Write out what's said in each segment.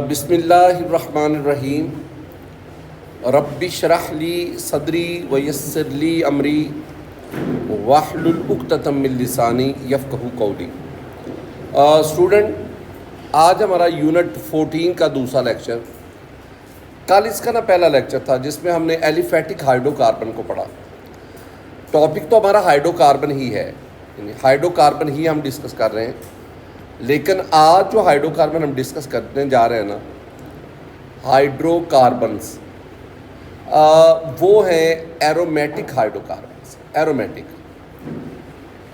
बिस्मिल्लाहिर्रहमानिर्रहीम रब्बि शरह ली सदरी वयस्सिर ली अमरी वाहलुल उक़्दतम मिन लिसानी यफ़क़हू क़ौली। स्टूडेंट, आज हमारा यूनिट 14 का दूसरा लेक्चर। कल इसका पहला लेक्चर था जिसमें हमने एलिफेटिक हाइड्रोकार्बन को पढ़ा। टॉपिक तो हमारा हाइड्रोकार्बन ही है, यानी हाइड्रोकार्बन ही हम डिस्कस कर रहे हैं। लेकिन आज जो हाइड्रोकार्बन हम डिस्कस करने जा रहे हैं ना, हाइड्रोकार्बन्स वो हैं एरोमेटिक हाइड्रोकार्बन्स, एरोमेटिक।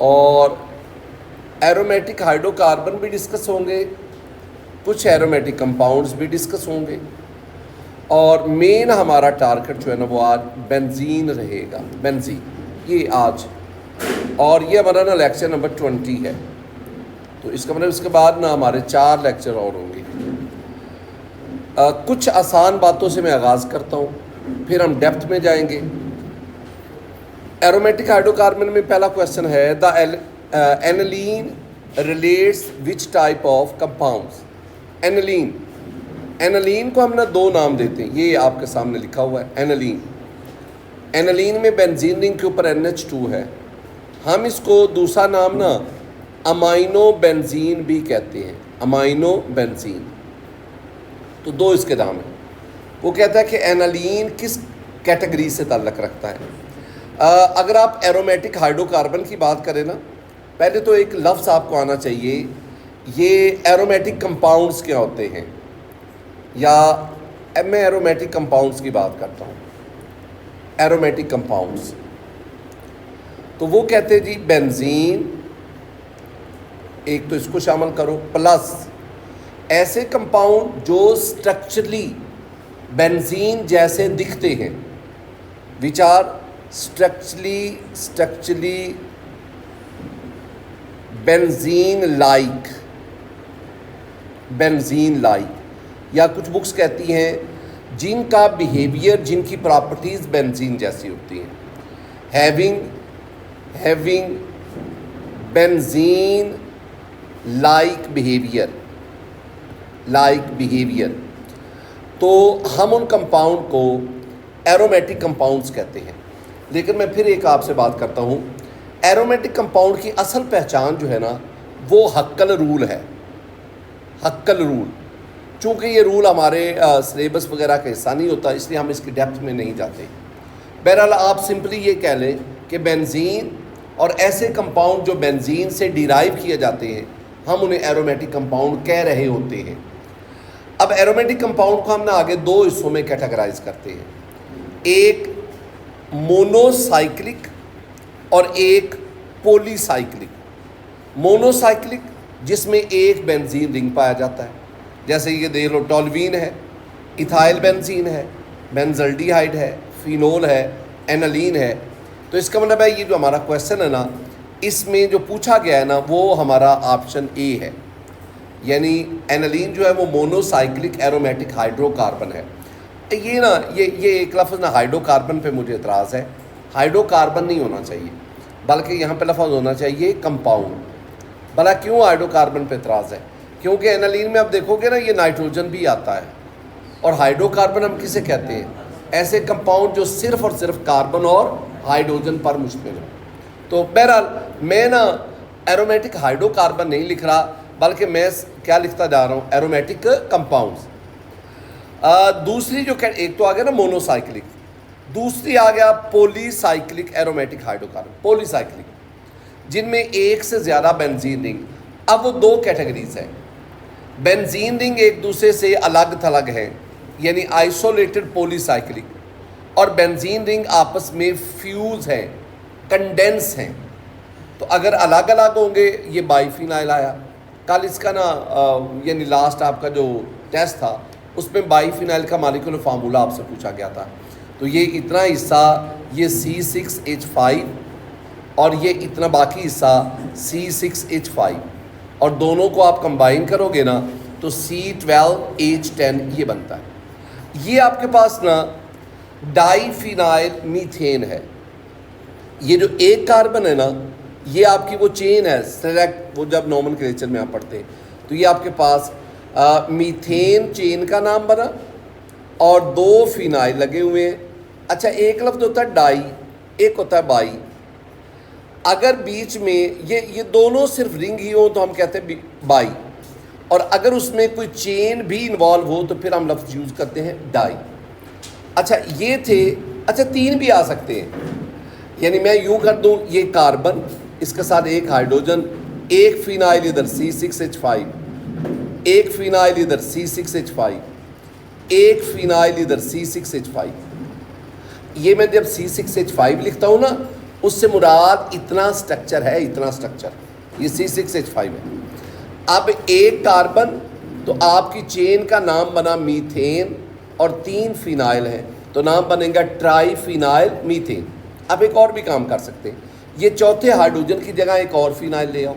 और एरोमेटिक हाइड्रोकार्बन भी डिस्कस होंगे, कुछ एरोमेटिक कंपाउंड्स भी डिस्कस होंगे, और मेन हमारा टारगेट जो है ना वो आज बेंजीन रहेगा, बेंजीन ये आज। और ये हमारा ना लेक्चर नंबर 20 है। तो इसका मतलब इसके बाद ना हमारे 4 लेक्चर और होंगे। कुछ आसान बातों से मैं आगाज़ करता हूँ, फिर हम डेप्थ में जाएंगे। एरोमेटिक हाइड्रोकार्बन में पहला क्वेश्चन है, the aniline relates which type of compounds. Aniline, aniline को हम ना 2 नाम देते हैं, ये आपके सामने लिखा हुआ है एनिलीन। एनिलीन में बेंजीन रिंग के ऊपर NH2 है। हम इसको दूसरा नाम ना अमाइनो बेंजीन भी कहते हैं, अमाइनो बेंजीन। तो 2 इसके नाम हैं। वो कहता है कि एनालीन किस कैटेगरी से ताल्लुक़ रखता है। अगर आप एरोमेटिक हाइड्रोकार्बन की बात करें ना, पहले तो एक लफ्ज़ आपको आना चाहिए, ये एरोमेटिक कंपाउंड्स क्या होते हैं, या मैं एरोमेटिक कंपाउंड्स की बात करता हूँ। एरोमेटिक कंपाउंड्स तो वो कहते हैं जी बेंजीन, एक तो इसको शामिल करो, प्लस ऐसे कंपाउंड जो स्ट्रक्चरली बेंजीन जैसे दिखते हैं, which are structurally benzene like, benzene like. या कुछ बुक्स कहती हैं जिनका बिहेवियर, जिनकी प्रॉपर्टीज़ बेंजीन जैसी होती हैं, हैविंग बेंजीन लाइक बिहेवियर। तो हम उन कंपाउंड को एरोमेटिक कंपाउंड्स कहते हैं। लेकिन मैं फिर एक आपसे बात करता हूँ, एरोमेटिक कंपाउंड की असल पहचान जो है ना वो हक्कल रूल है, हक्कल रूल। चूँकि ये रूल हमारे सिलेबस वगैरह का हिस्सा नहीं होता, इसलिए हम इसकी डेप्थ में नहीं जाते। बहरहाल आप सिंपली ये कह लें कि बेंजीन और ऐसे कंपाउंड जो बेंजीन से डिराइव किए जाते हैं, हम उन्हें एरोमेटिक कंपाउंड कह रहे होते हैं। अब एरोमेटिक कंपाउंड को हम ना आगे 2 हिस्सों में कैटेगराइज करते हैं, एक मोनोसाइक्लिक और एक पॉलीसाइक्लिक। मोनोसाइक्लिक जिसमें एक बेंजीन रिंग पाया जाता है, जैसे ये देख लो, टोल्यूइन है, इथाइल बेंजीन है, बेंजल्डिहाइड है, फिनोल है, एनालीन है। तो इसका मतलब है ये जो हमारा क्वेश्चन है ना, इसमें जो पूछा गया है ना वो हमारा ऑप्शन ए है, यानी एनालीन जो है वो मोनोसाइक्लिक एरोमेटिक हाइड्रोकार्बन है। ये ना ये एक लफ्ज़ ना हाइड्रोकार्बन पे मुझे एतराज़ है। हाइड्रोकार्बन नहीं होना चाहिए, बल्कि यहाँ पे लफ्ज़ होना चाहिए कंपाउंड। भला क्यों हाइड्रोकार्बन पे एतराज़ है? क्योंकि एनालीन में आप देखोगे ना ये नाइट्रोजन भी आता है। और हाइड्रोकार्बन हम किसे कहते हैं? ऐसे कंपाउंड जो सिर्फ़ और सिर्फ कार्बन और हाइड्रोजन पर मुश्तमिल है। तो बहरहाल मैं ना एरोमेटिक हाइड्रोकार्बन नहीं लिख रहा, बल्कि मैं क्या लिखता जा रहा हूँ, एरोमेटिक कंपाउंड्स। दूसरी जो एक तो आ गया ना मोनोसाइक्लिक, दूसरी आ गया पॉलीसाइक्लिक एरोमेटिक हाइड्रोकार्बन, पॉलीसाइक्लिक जिनमें एक से ज़्यादा बेंजीन रिंग। अब वो 2 कैटेगरीज हैं। बेंजीन रिंग एक दूसरे से अलग थलग हैं, यानी आइसोलेटेड पॉलीसाइक्लिक, और बेंजीन रिंग आपस में फ्यूज़ हैं, कंडेंस हैं। तो अगर अलग अलग होंगे, ये बाईफिनाइल आया। कल इसका ना यानी लास्ट आपका जो टेस्ट था उसमें बाईफिनाइल का मॉलिक्यूलर फार्मूला आपसे पूछा गया था। तो ये इतना हिस्सा ये C6H5 और ये इतना बाकी हिस्सा C6H5, और दोनों को आप कंबाइन करोगे ना तो C12H10 ये बनता है। ये आपके पास ना डाईफिनाइल मीथेन है। ये जो एक कार्बन है ना, ये आपकी वो चेन है सेलेक्ट, वो जब नॉमेनक्लेचर में आप पढ़ते हैं तो ये आपके पास मीथेन चेन का नाम बना और 2 फिनाइल लगे हुए हैं। अच्छा, एक लफ्ज़ होता है डाई, एक होता है बाई। अगर बीच में ये दोनों सिर्फ रिंग ही हो तो हम कहते हैं बाई, और अगर उसमें कोई चेन भी इन्वॉल्व हो तो फिर हम लफ्ज़ यूज़ करते हैं डाई। अच्छा, ये थे। अच्छा, 3 भी आ सकते हैं, यानी मैं यूँ कर दूँ, ये कार्बन, इसके साथ एक हाइड्रोजन, एक फिनाइल इधर C6H5, एक फिनाइल इधर C6H5, एक फिनाइल इधर C6H5। ये मैं जब C6H5 लिखता हूँ ना, उससे मुराद इतना स्ट्रक्चर है, इतना स्ट्रक्चर, ये C6H5 है। अब एक कार्बन, तो आपकी चेन का नाम बना मीथेन, और 3 फिनाइल हैं तो नाम बनेगा ट्राई फिनाइल मीथेन। अब एक और भी काम कर सकते हैं, ये चौथे हाइड्रोजन की जगह एक और फिनाइल ले आओ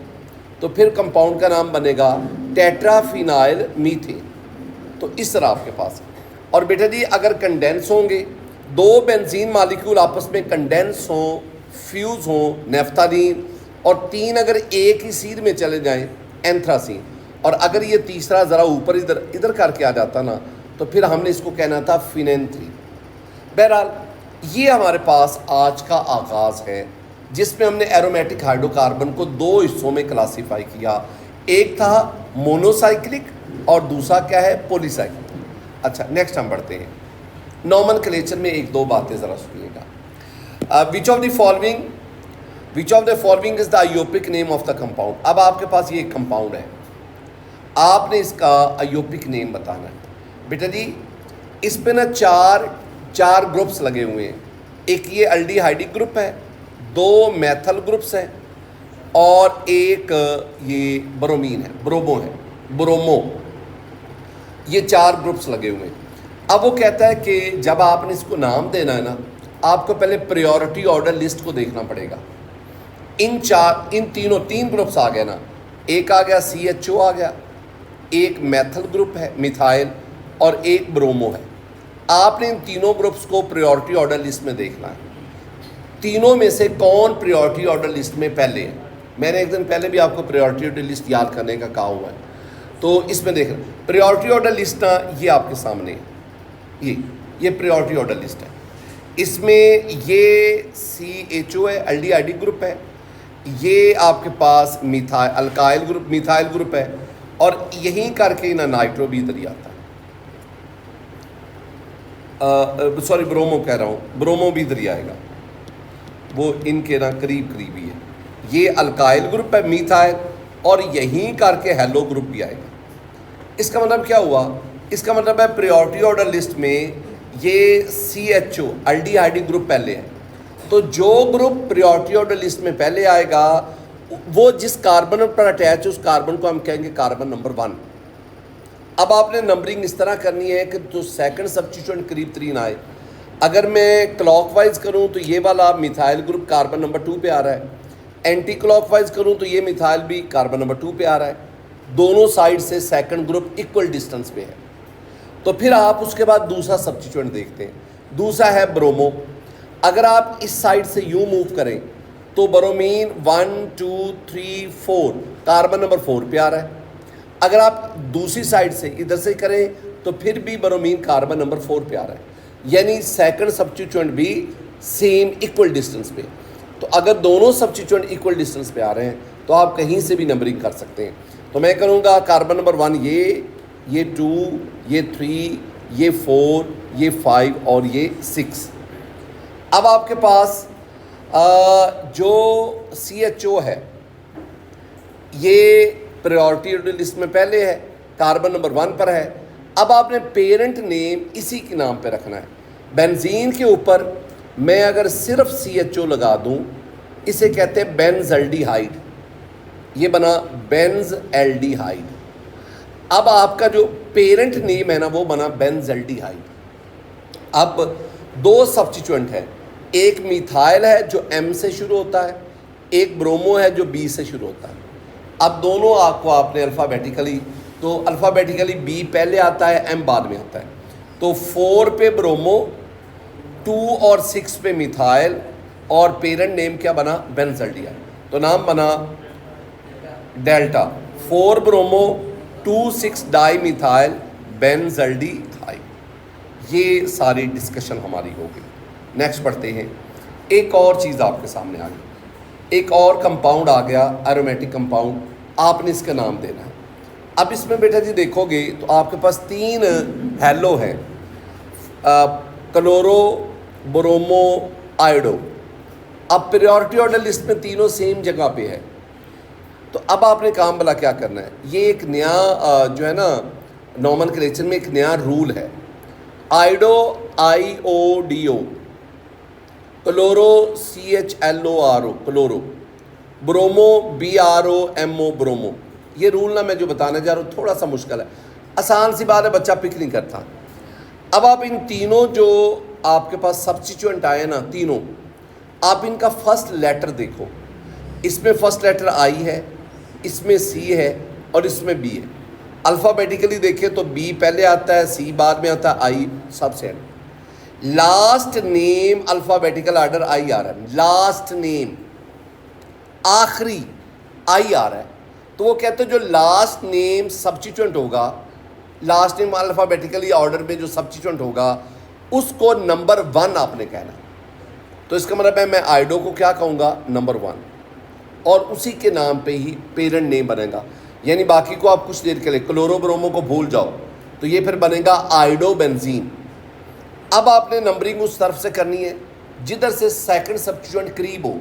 तो फिर कंपाउंड का नाम बनेगा टेट्राफिनाइल मीथेन। तो इस तरह आपके पास। और बेटा जी, अगर कंडेंस होंगे, 2 बेंजीन मालिक्यूल आपस में कंडेंस हों, फ्यूज़ हों, नेफ्थालीन, और 3 अगर एक ही सीध में चले जाएं, एंथ्रासीन, और अगर ये तीसरा ज़रा ऊपर इधर करके आ जाता ना, तो फिर हमने इसको कहना था फिनेंथ्रीन। बहरहाल, ये हमारे पास आज का आगाज़ है जिसमें हमने एरोमेटिक हाइड्रोकार्बन को 2 हिस्सों में क्लासीफाई किया। एक था मोनोसाइक्लिक और दूसरा क्या है, पॉलीसाइक्लिक। अच्छा, नेक्स्ट हम बढ़ते हैं। नॉमेनक्लेचर में 1-2 बातें ज़रा सुनिएगा। Which of the following is the IUPAC name of the compound. अब आपके पास ये एक कंपाउंड है, आपने इसका आयोपिक नेम बताना है। बेटा जी, इस पे ना चार ग्रुप्स लगे हुए हैं। एक ये अल्डिहाइडिक ग्रुप है, 2 मैथल ग्रुप्स हैं, और एक ये ब्रोमीन है, ब्रोमो। ये 4 ग्रुप्स लगे हुए हैं। अब वो कहता है कि जब आपने इसको नाम देना है ना, आपको पहले प्रायोरिटी ऑर्डर लिस्ट को देखना पड़ेगा। इन 3 ग्रुप्स आ गए ना, एक आ गया CHO आ गया, एक मैथल ग्रुप है मिथाइल, और एक ब्रोमो है। आपने इन तीनों ग्रुप्स को प्रायोरिटी ऑर्डर लिस्ट में देखना है। तीनों में से कौन प्रायोरिटी ऑर्डर लिस्ट में पहले है। मैंने एक दिन पहले भी आपको प्रायोरिटी ऑर्डर लिस्ट याद करने का कहा हुआ है, तो इसमें देखना प्रायोरिटी ऑर्डर लिस्ट ना, ये आपके सामने है। ये प्रायोरिटी ऑर्डर लिस्ट है। इसमें ये CHO है, अल्डिहाइडिक ग्रुप है, ये आपके पास मिथाइल ग्रुप है, और यहीं करके ना नाइट्रो भी इधर ही आता है। सॉरी, ब्रोमो कह रहा हूँ, ब्रोमो भी इधर ही आएगा, वो इनके ना करीब ही है। ये अल्काइल ग्रुप है मिथाइल, और यहीं करके हेलो ग्रुप भी आएगा। इसका मतलब क्या हुआ, इसका मतलब है प्रायोरिटी ऑर्डर लिस्ट में ये CHO अल्डिहाइडिक ग्रुप पहले है, तो जो ग्रुप प्रायोरिटी ऑर्डर लिस्ट में पहले आएगा वो जिस कार्बन पर अटैच है उस कार्बन को हम कहेंगे कार्बन नंबर 1। अब आपने नंबरिंग इस तरह करनी है कि जो सेकंड सब्स्टिट्यूएंट करीब तरीन आए। अगर मैं क्लॉकवाइज करूं तो ये वाला मिथाइल ग्रुप कार्बन नंबर 2 पे आ रहा है, एंटी क्लॉकवाइज करूं तो ये मिथाइल भी कार्बन नंबर 2 पे आ रहा है। दोनों साइड से सेकंड ग्रुप इक्वल डिस्टेंस पे है। तो फिर आप उसके बाद दूसरा सब्स्टिट्यूएंट देखते हैं, दूसरा है ब्रोमो। अगर आप इस साइड से यूं मूव करें तो ब्रोमीन 1 2 3 4 कार्बन नंबर 4 पे आ रहा है। अगर आप दूसरी साइड से इधर से करें तो फिर भी ब्रोमीन कार्बन नंबर 4 पे आ रहा है, यानी सेकंड सब्स्टिट्यूएंट भी सेम इक्वल डिस्टेंस पे। तो अगर दोनों सब्स्टिट्यूएंट इक्वल डिस्टेंस पे आ रहे हैं तो आप कहीं से भी नंबरिंग कर सकते हैं। तो मैं करूँगा कार्बन नंबर 1 ये 2 ये 3 ये 4 ये 5 और ये 6। अब आपके पास जो CHO है ये प्रायोरिटी लिस्ट में पहले है, कार्बन नंबर 1 पर है। अब आपने पेरेंट नेम इसी के नाम पे रखना है। बेंजीन के ऊपर मैं अगर सिर्फ CHO लगा दूं, इसे कहते हैं बेंजल्डिहाइड, ये बना बेंजल्डिहाइड। अब आपका जो पेरेंट नेम है ना वो बना बेंजल्डिहाइड। अब 2 सब्स्टिट्यूएंट है, एक मिथाइल है जो M से शुरू होता है, एक ब्रोमो है जो B से शुरू होता है। अब दोनों आपको आपने अल्फ़ाबेटिकली, तो अल्फ़ाबेटिकली B पहले आता है, M बाद में आता है। तो 4 पे ब्रोमो, 2 और 6 पे मिथाइल, और पेरेंट नेम क्या बना, बेंजल्डिहाइड। तो नाम बना डेल्टा। 4 bromo 2,6 dimethyl benzaldehyde. ये सारी डिस्कशन हमारी हो गई। नेक्स्ट बढ़ते हैं। एक और चीज़ आपके सामने आ गई, एक और कंपाउंड आ गया, एरोमेटिक कंपाउंड। आपने इसका नाम देना है। अब इसमें बेटा जी देखोगे तो आपके पास 3 हेलो हैं, क्लोरो, ब्रोमो, आयोडो। अब प्रायोरिटी ऑर्डर लिस्ट में तीनों सेम जगह पे है। तो अब आपने काम भला क्या करना है, ये एक नया जो है ना नॉमेनक्लेचर में एक नया रूल है। Iodo IODO, chloro CHLORO chloro, bromo BROMO bromo. ये रूल ना मैं जो बताने जा रहा हूँ थोड़ा सा मुश्किल है, आसान सी बात है, बच्चा पिक नहीं करता। अब आप इन तीनों जो आपके पास सब्स्टिट्यूएंट आए ना तीनों, आप इनका फर्स्ट लेटर देखो। इसमें फर्स्ट लेटर I है, इसमें C है और इसमें B है। अल्फ़ाबेटिकली देखें तो B पहले आता है, C बाद में आता है, I सबसे and. Last name alphabetical order I आ रहा है, लास्ट नेम आखिरी I आ रहा है। तो वो कहते हैं जो लास्ट नेम सब्स्टिट्यूएंट होगा, लास्ट नेम अल्फ़ाबेटिकली ऑर्डर में जो सब्स्टिट्यूएंट होगा उसको नंबर 1 आपने कहना। तो इसका मतलब है मैं आयोडो को क्या कहूँगा, नंबर 1, और उसी के नाम पे ही पेरेंट नेम बनेगा। यानी बाकी को आप कुछ देर के लिए क्लोरो ब्रोमो को भूल जाओ, तो ये फिर बनेगा आयोडो बेंजीन। अब आपने नंबरिंग उस तरफ से करनी है जिधर से सेकंड सब्स्टिट्यूएंट करीब हो।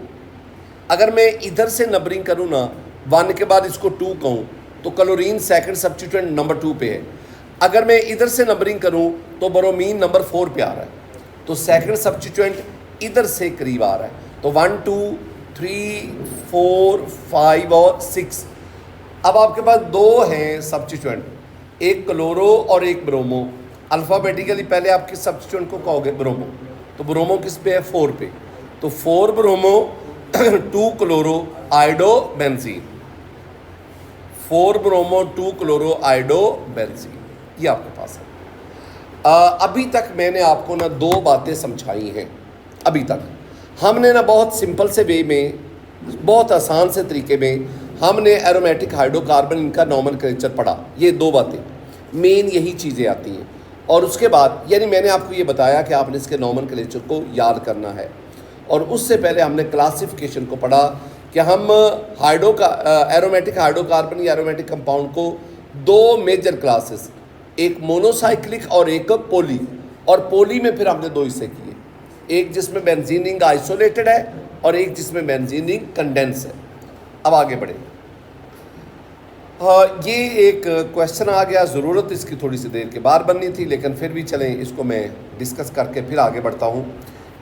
अगर मैं इधर से नंबरिंग करूँ ना, 1 के बाद इसको 2 कहूँ तो क्लोरीन सेकंड सब्स्टिट्यूएंट नंबर 2 पे है। अगर मैं इधर से नंबरिंग करूँ तो ब्रोमीन नंबर 4 पे आ रहा है। तो सेकंड सब्स्टिट्यूएंट इधर से करीब आ रहा है। तो 1 2 3 4 5 और 6। अब आपके पास 2 हैं सब्स्टिट्यूएंट, एक क्लोरो और एक ब्रोमो। अल्फ़ाबेटिकली पहले आप किस सब्स्टिट्यूएंट को कहोगे, ब्रोमो। तो ब्रोमो किस पे है, 4 पे। तो 4 bromo 2 chloro iodo benzene, 4 bromo 2 chloro iodo benzene, ये आपके पास है। अभी तक मैंने आपको ना 2 बातें समझाई हैं। अभी तक हमने ना बहुत सिंपल से वे में, बहुत आसान से तरीके में हमने एरोमेटिक हाइड्रोकार्बन इनका नॉमेनक्लेचर पढ़ा। ये 2 बातें मेन यही चीज़ें आती हैं। और उसके बाद यानी मैंने आपको ये बताया कि आपने इसके नॉमेनक्लेचर को याद करना है। और उससे पहले हमने क्लासिफिकेशन को पढ़ा कि हम एरोमेटिक हाइड्रोकार्बन या एरोमेटिक कंपाउंड को 2 मेजर क्लासेस, एक मोनोसाइक्लिक और एक पोली। और पोली में फिर हमने 2 हिस्से किए, एक जिसमें बेंजीन रिंग आइसोलेटेड है और एक जिसमें बेंजीन रिंग कंडेंस है। अब आगे बढ़े। ये एक क्वेश्चन आ गया, ज़रूरत इसकी थोड़ी सी देर के बाद बननी थी, लेकिन फिर भी चलें इसको मैं डिस्कस करके फिर आगे बढ़ता हूँ।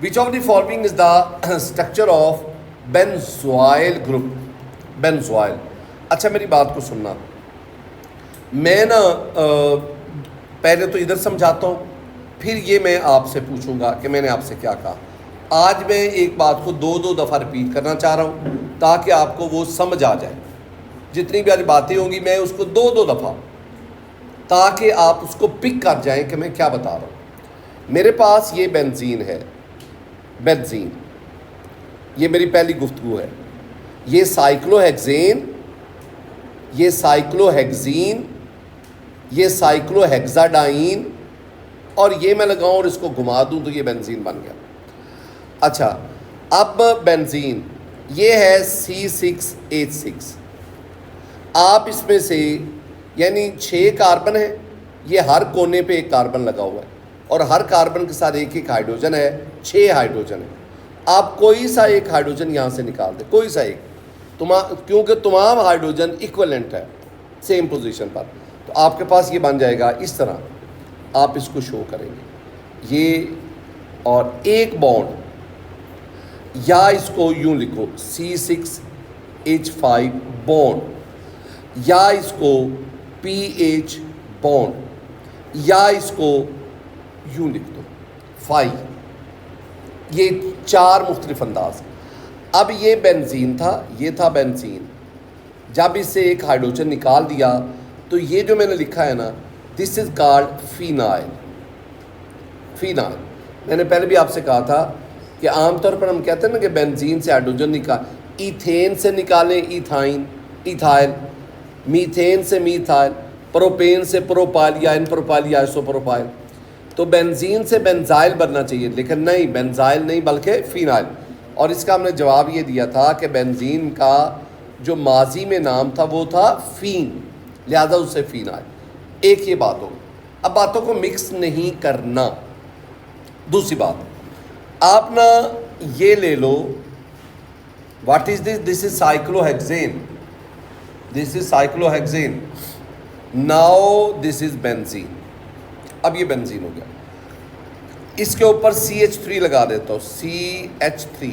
विच of the following is the structure of benzoyl group, benzoyl. अच्छा मेरी बात को सुनना, मैं ना पहले तो इधर समझाता हूँ, फिर ये मैं आपसे पूछूंगा कि मैंने आपसे क्या कहा। आज मैं एक बात को 2-2 दफ़ा रिपीट करना चाह रहा हूँ ताकि आपको वो समझ आ जाए। जितनी भी आज बातें होंगी मैं उसको 2-2 दफ़ा, ताकि आप उसको पिक कर जाएं कि मैं क्या बता रहा हूँ। मेरे पास ये बेंजीन है, बेंजीन, ये मेरी पहली गुफ्तगू है। ये साइक्लोहेक्सेन, ये साइक्लोहेक्सीन, ये साइक्लोहेक्साडाइन, और ये मैं लगाऊं और इसको घुमा दूं तो ये बेंजीन बन गया। अच्छा अब बेंजीन ये है C6H6। आप इसमें से यानी 6 कार्बन है, ये हर कोने पे एक कार्बन लगा हुआ है और हर कार्बन के साथ एक एक हाइड्रोजन है, 6 हाइड्रोजन है। आप कोई सा एक हाइड्रोजन यहाँ से निकाल दें, कोई सा एक, क्योंकि तमाम हाइड्रोजन इक्वलेंट है सेम पोजीशन पर, तो आपके पास ये बन जाएगा इस तरह। आप इसको शो करेंगे ये, और एक बॉन्ड, या इसको यूं लिखो C6H5 बॉन्ड, या इसको PH बॉन्ड, या इसको यूं लिख दो 5। ये 4 मुख्तलिफ अंदाज। अब ये बेंजीन था, ये था बेंजीन। जब इससे एक हाइड्रोजन निकाल दिया तो ये जो मैंने लिखा है ना, this is called phenyl. Phenyl मैंने पहले भी आपसे कहा था कि आमतौर पर हम कहते हैं ना कि बेंजीन से हाइड्रोजन निकाल, इथेन से निकालें इथाइन, इथाइल, मीथेन से मीथाइल, प्रोपेन से प्रोपाइल या इन प्रोपाइल या आइसोप्रोपाइल। तो बेंजीन से बेंजाइल बनना चाहिए, लेकिन नहीं, बेंजाइल नहीं बल्कि फिनाइल। और इसका हमने जवाब ये दिया था कि बेंजीन का जो माजी में नाम था वो था फीन, लिहाजा उससे फिनाइल। एक ये बात हो। अब बातों को मिक्स नहीं करना। दूसरी बात, आप ना ये ले लो, what is this? This is cyclohexane, this is cyclohexane. Now this is benzene. अब ये बेंजीन हो गया, इसके ऊपर CH3 लगा देता हूँ, CH3,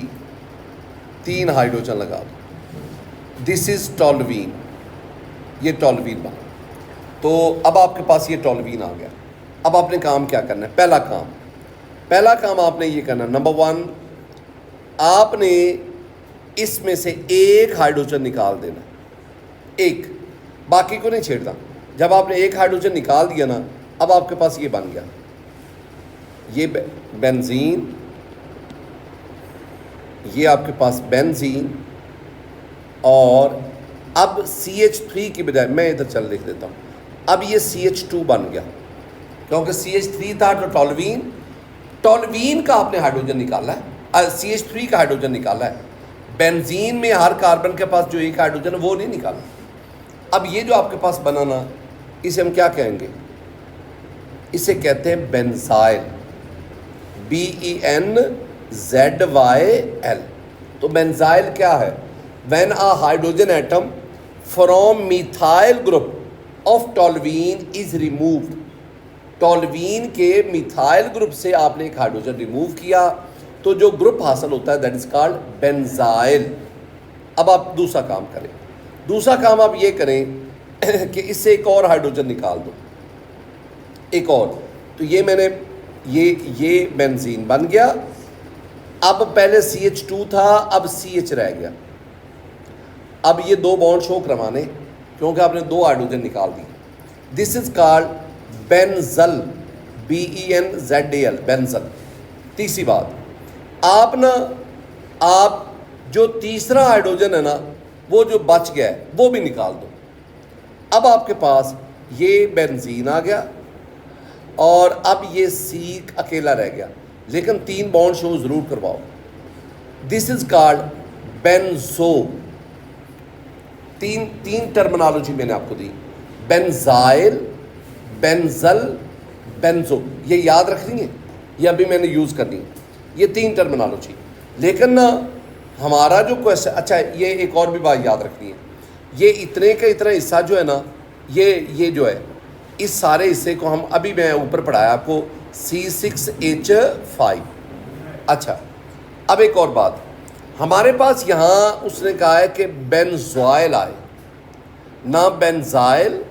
3 हाइड्रोजन लगा दो। दिस इज टॉल्वीन, ये टॉल्वीन बना। तो अब आपके पास ये टॉल्वीन आ गया। अब आपने काम क्या करना है? पहला काम आपने ये करना, नंबर 1, आपने इसमें से एक हाइड्रोजन निकाल देना, एक, बाकी को नहीं छेड़ना। जब आपने एक हाइड्रोजन निकाल दिया ना, अब आपके पास ये बन गया, ये बेंजीन, ये आपके पास बेंजीन। और अब CH3 की बजाय मैं इधर चल लिख देता हूँ, अब ये CH2 बन गया, क्योंकि CH3 था तो टॉल्वीन का आपने हाइड्रोजन निकाला है, CH3 का हाइड्रोजन निकाला है। बेंजीन में हर कार्बन के पास जो एक हाइड्रोजन है वो नहीं निकाला। अब ये जो आपके पास बना ना, इसे हम क्या कहेंगे? इसे कहते हैं बेंजाइल, BENZYL। तो बेंजाइल क्या है? When a hydrogen atom from methyl group of toluene is removed, toluene के मिथाइल ग्रुप से आपने एक हाइड्रोजन रिमूव किया तो जो ग्रुप हासिल होता है दैट इज कॉल्ड बेंजाइल। अब आप दूसरा काम करें, दूसरा काम आप ये करें कि इससे एक और हाइड्रोजन निकाल दो, एक और। तो ये मैंने ये बेंजीन बन गया। अब पहले CH2 था, अब CH रह गया। अब ये 2 बॉन्ड शो करवाने, क्योंकि आपने 2 हाइड्रोजन निकाल दिए। This is called benzyl, BENZAL, benzyl. तीसरी बात, आप जो तीसरा हाइड्रोजन है ना, वो जो बच गया है वो भी निकाल दो। अब आपके पास ये बेंजीन आ गया और अब ये C अकेला रह गया, लेकिन 3 बॉन्ड शो जरूर करवाओ। This is called benzo. तीन टर्मिनोलॉजी मैंने आपको दी, बेंजाइल, बेंजल, बेंजो। ये याद रखनी है, ये अभी मैंने यूज़ करनी है, ये 3 टर्मिनोलॉजी। लेकिन ना हमारा जो क्वेश्चन, अच्छा ये एक और भी बात याद रखनी है, ये इतने का इतना हिस्सा जो है ना, ये जो है, इस सारे हिस्से को हम अभी मैं ऊपर पढ़ाया आपको, C6H5। अच्छा, अब एक और बात, हमारे पास यहाँ उसने कहा है कि बेंजॉइल आए, ना बेंजाइल,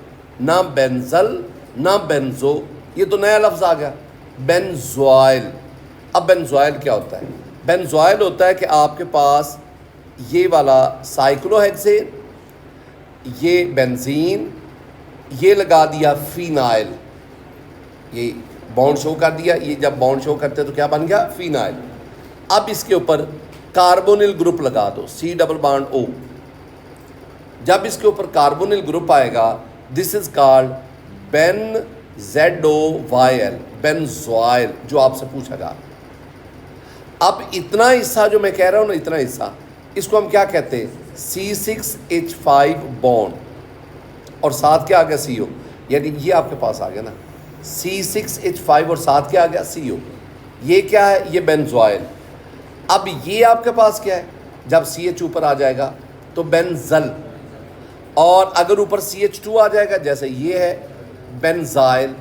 ना बेंजल, ना बेंजो, ये तो नया लफ्ज़ आ गया, बेंजॉइल। अब बेंजॉइल क्या होता है? बेंजॉइल होता है कि आपके पास ये वाला साइक्लोहेक्सेन, ये बेंजीन, ये लगा दिया फिनाइल, ये बॉन्ड शो कर दिया। ये जब बॉन्ड शो करते तो क्या बन गया? फिनाइल। अब इसके ऊपर कार्बोनिल ग्रुप लगा दो, C डबल बॉन्ड O। जब इसके ऊपर कार्बोनिल ग्रुप आएगा, this is called BenZOYL, benzoyl, जो आपसे पूछा जा। अब इतना हिस्सा जो मैं कह रहा हूँ ना, इतना हिस्सा, इसको हम क्या कहते हैं? C6H5 बॉन्ड, और साथ क्या आ गया? CO। यानी ये आपके पास आ गया ना, C6H5 और साथ क्या आ गया? CO। ये क्या है? ये बेंजॉइल। अब ये आपके पास क्या है? जब CH ऊपर आ जाएगा तो बेंजल, और अगर ऊपर CH2 आ जाएगा जैसे ये है, बेंजाइल,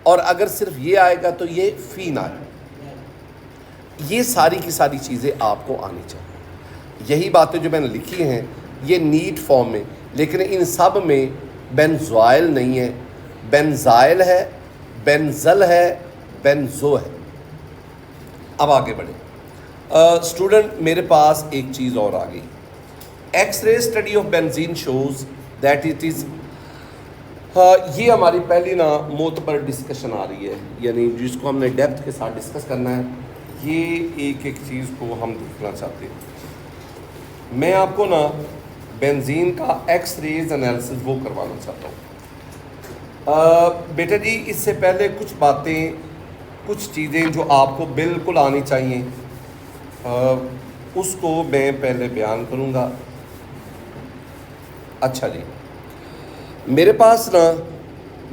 और अगर सिर्फ ये आएगा तो ये फिनाइल। ये सारी की सारी चीज़ें आपको आनी चाहिए। यही बातें जो मैंने लिखी हैं ये नीट फॉर्म में, लेकिन इन सब में बेंजॉइल नहीं है, बेंजाइल है, बेंजल है, बेंजो है। अब आगे बढ़े स्टूडेंट, मेरे पास एक चीज़ और आ गई। X-ray study of benzene shows that it is, ये हमारी पहली ना मोतबर डिस्कशन आ रही है, यानी जिसको हमने डेप्थ के साथ डिस्कस करना है। ये एक एक चीज़ को हम देखना चाहते हैं। मैं आपको ना बेंजीन का एक्स रेज एनालिसिस वो करवाना चाहता हूँ। बेटा जी, इससे पहले कुछ बातें, कुछ चीज़ें जो आपको बिल्कुल आनी चाहिए, उसको मैं पहले बयान करूँगा। अच्छा जी, मेरे पास ना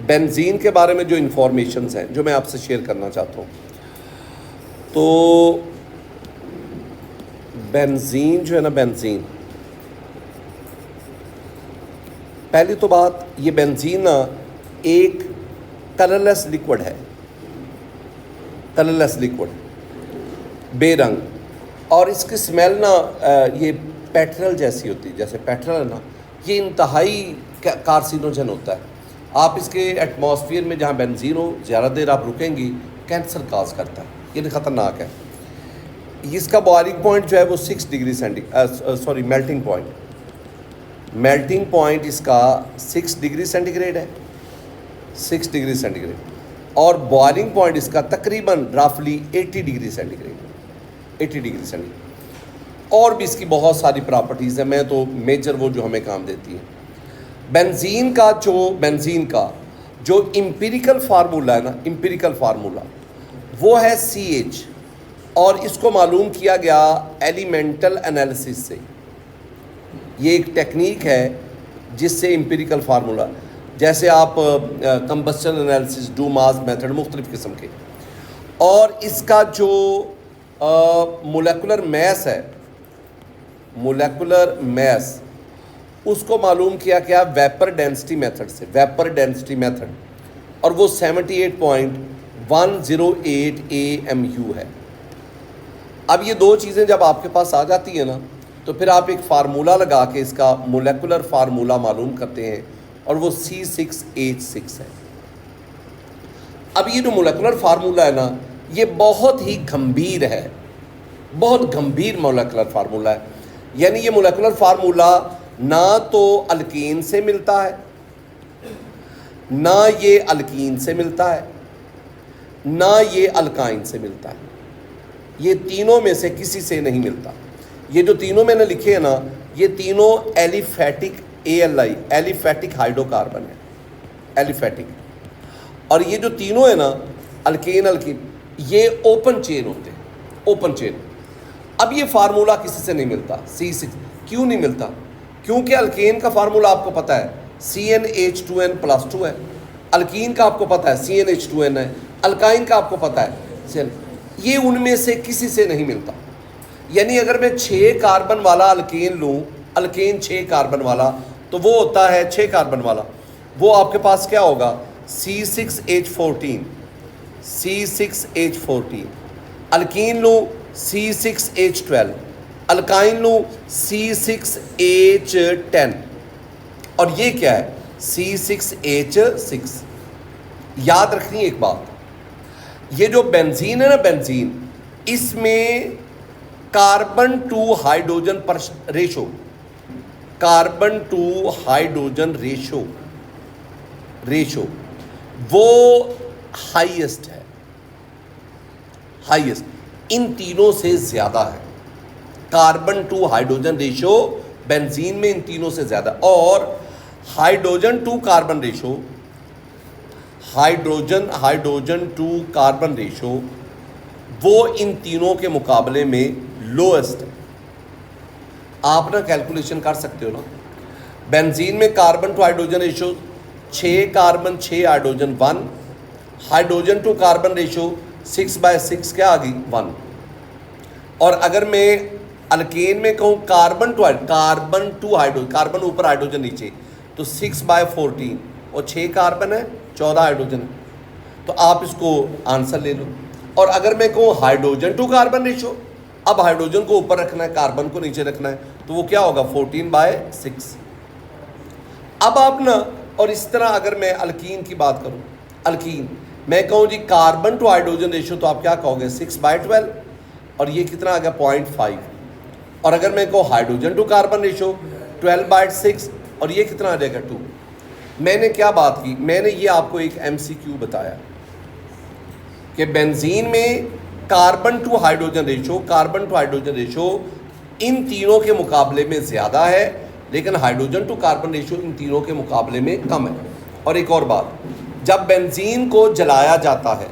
बेंजीन के बारे में जो इंफॉर्मेशंस हैं जो मैं आपसे शेयर करना चाहता हूँ। तो बेंजीन जो है ना, बेंजीन, पहली तो बात, ये बेंजीन ना एक कलरलेस लिक्विड है, कलरलेस लिक्विड, बेरंग, और इसकी स्मेल ना ये पेट्रोल जैसी होती है। जैसे पेट्रोल है ना, ये इंतहाई कार्सिनोजन होता है। आप इसके एटमॉस्फेयर में जहाँ बेंजीन हो, ज़्यादा देर आप रुकेंगी, कैंसर काज करता है, ये ख़तरनाक है। इसका बॉइलिंग पॉइंट जो है वो 6 डिग्री सेंटीग्रेड, मेल्टिंग पॉइंट इसका 6 डिग्री सेंटीग्रेड है, 6 डिग्री सेंटीग्रेड, और बॉइलिंग पॉइंट इसका तकरीबन रफली 80 डिग्री सेंटीग्रेड, 80 डिग्री सेंटीग्रेड। और भी इसकी बहुत सारी प्रॉपर्टीज़ हैं, मैं तो मेजर वो जो हमें काम देती है। बेंजीन का जो इम्पीरिकल फार्मूला है ना, इम्पीरिकल फार्मूला वो है CH, और इसको मालूम किया गया एलिमेंटल एनालिसिस से। ये एक टेक्निक है जिससे इम्पीरिकल फार्मूला, जैसे आप कंबस्शन एनालिसिस, डूमास मेथड, मुख्तलिफ़ किस्म के, और इसका जो मोलेकुलर मैस है, मोलेकुलर मैस, उसको मालूम किया गया वेपर डेंसिटी मेथड से, वेपर डेंसिटी मेथड, और वो 78.108 AMU है। अब ये दो चीज़ें जब आपके पास आ जाती है ना, तो फिर आप एक फार्मूला लगा के इसका मोलेकुलर फार्मूला मालूम करते हैं, और वो C6H6 है। अब ये जो मोलेकुलर फार्मूला है ना, ये बहुत ही गंभीर है, बहुत गंभीर मोलेकुलर फार्मूला है। यानी ये मोलेकुलर फार्मूला ना तो अल्कीन से मिलता है, ना ये अल्कीन से मिलता है, ना ये अल्काइन से मिलता है, ये तीनों में से किसी से नहीं मिलता। ये जो तीनों मैंने लिखे हैं ना, ये तीनों एलिफेटिक ALI, एलिफेटिक हाइड्रोकार्बन है, एलिफेटिक। और ये जो तीनों है ना, अल्कीन, ये ओपन चेन होते हैं, ओपन चेन। अब ये फार्मूला किसी से नहीं मिलता, C6। क्यों नहीं मिलता? क्योंकि अल्केन का फार्मूला आपको पता है CnH2n+2 है, अल्कीन का आपको पता है CnH2n है, अल्काइन का आपको पता है CN। ये उनमें से किसी से नहीं मिलता। यानी अगर मैं 6 कार्बन वाला अल्केन लूँ, अल्केन 6 कार्बन वाला, तो वो होता है 6 कार्बन वाला, वो आपके पास क्या होगा? C6H14, C6H14। अल्कीन लूँ C6H12, अल्काइन लूँ C6H10, और ये क्या है? C6H6। याद रखनी एक बात, ये जो बेंजीन है ना, बेंजीन, इसमें कार्बन टू हाइड्रोजन पर ratio, carbon to hydrogen ratio वो हाईएस्ट है, हाईएस्ट, इन तीनों से ज़्यादा है। Carbon to hydrogen ratio benzene में इन तीनों से ज़्यादा, और hydrogen to carbon ratio, hydrogen to carbon ratio वो इन तीनों के मुकाबले में लोएस्ट है। आप ना कैलकुलेशन कर सकते हो ना, बेंजीन में carbon to hydrogen ratio 6 carbon 6 hydrogen 1, hydrogen to carbon ratio 6/6 क्या आ गई? 1। और अगर मैं अल्केन में कहूँ कार्बन टू हाइड्रोजन, कार्बन ऊपर हाइड्रोजन नीचे, तो 6/14, और 6 कार्बन है 14 हाइड्रोजन है। तो आप इसको आंसर ले लो। और अगर मैं कहूँ हाइड्रोजन टू कार्बन रेशो, अब हाइड्रोजन को ऊपर रखना है, कार्बन को नीचे रखना है, तो वो क्या होगा? 14/6। अब आप ना, और इस तरह अगर मैं अल्कीन की बात करूँ, अल्कीन मैं कहूँ जी कार्बन टू हाइड्रोजन रेशो, तो आप क्या कहोगे? 6/12, और ये कितना आ गया? 0.5। और अगर मैं कहूँ हाइड्रोजन टू कार्बन रेशो 12/6, और ये कितना आ जाएगा? 2। मैंने क्या बात की? मैंने ये आपको एक MCQ बताया कि बेंजीन में कार्बन टू हाइड्रोजन रेशो इन तीनों के मुकाबले में ज़्यादा है, लेकिन हाइड्रोजन टू कार्बन रेशो इन तीनों के मुकाबले में कम है। और एक और बात, जब बेंजीन को जलाया जाता है,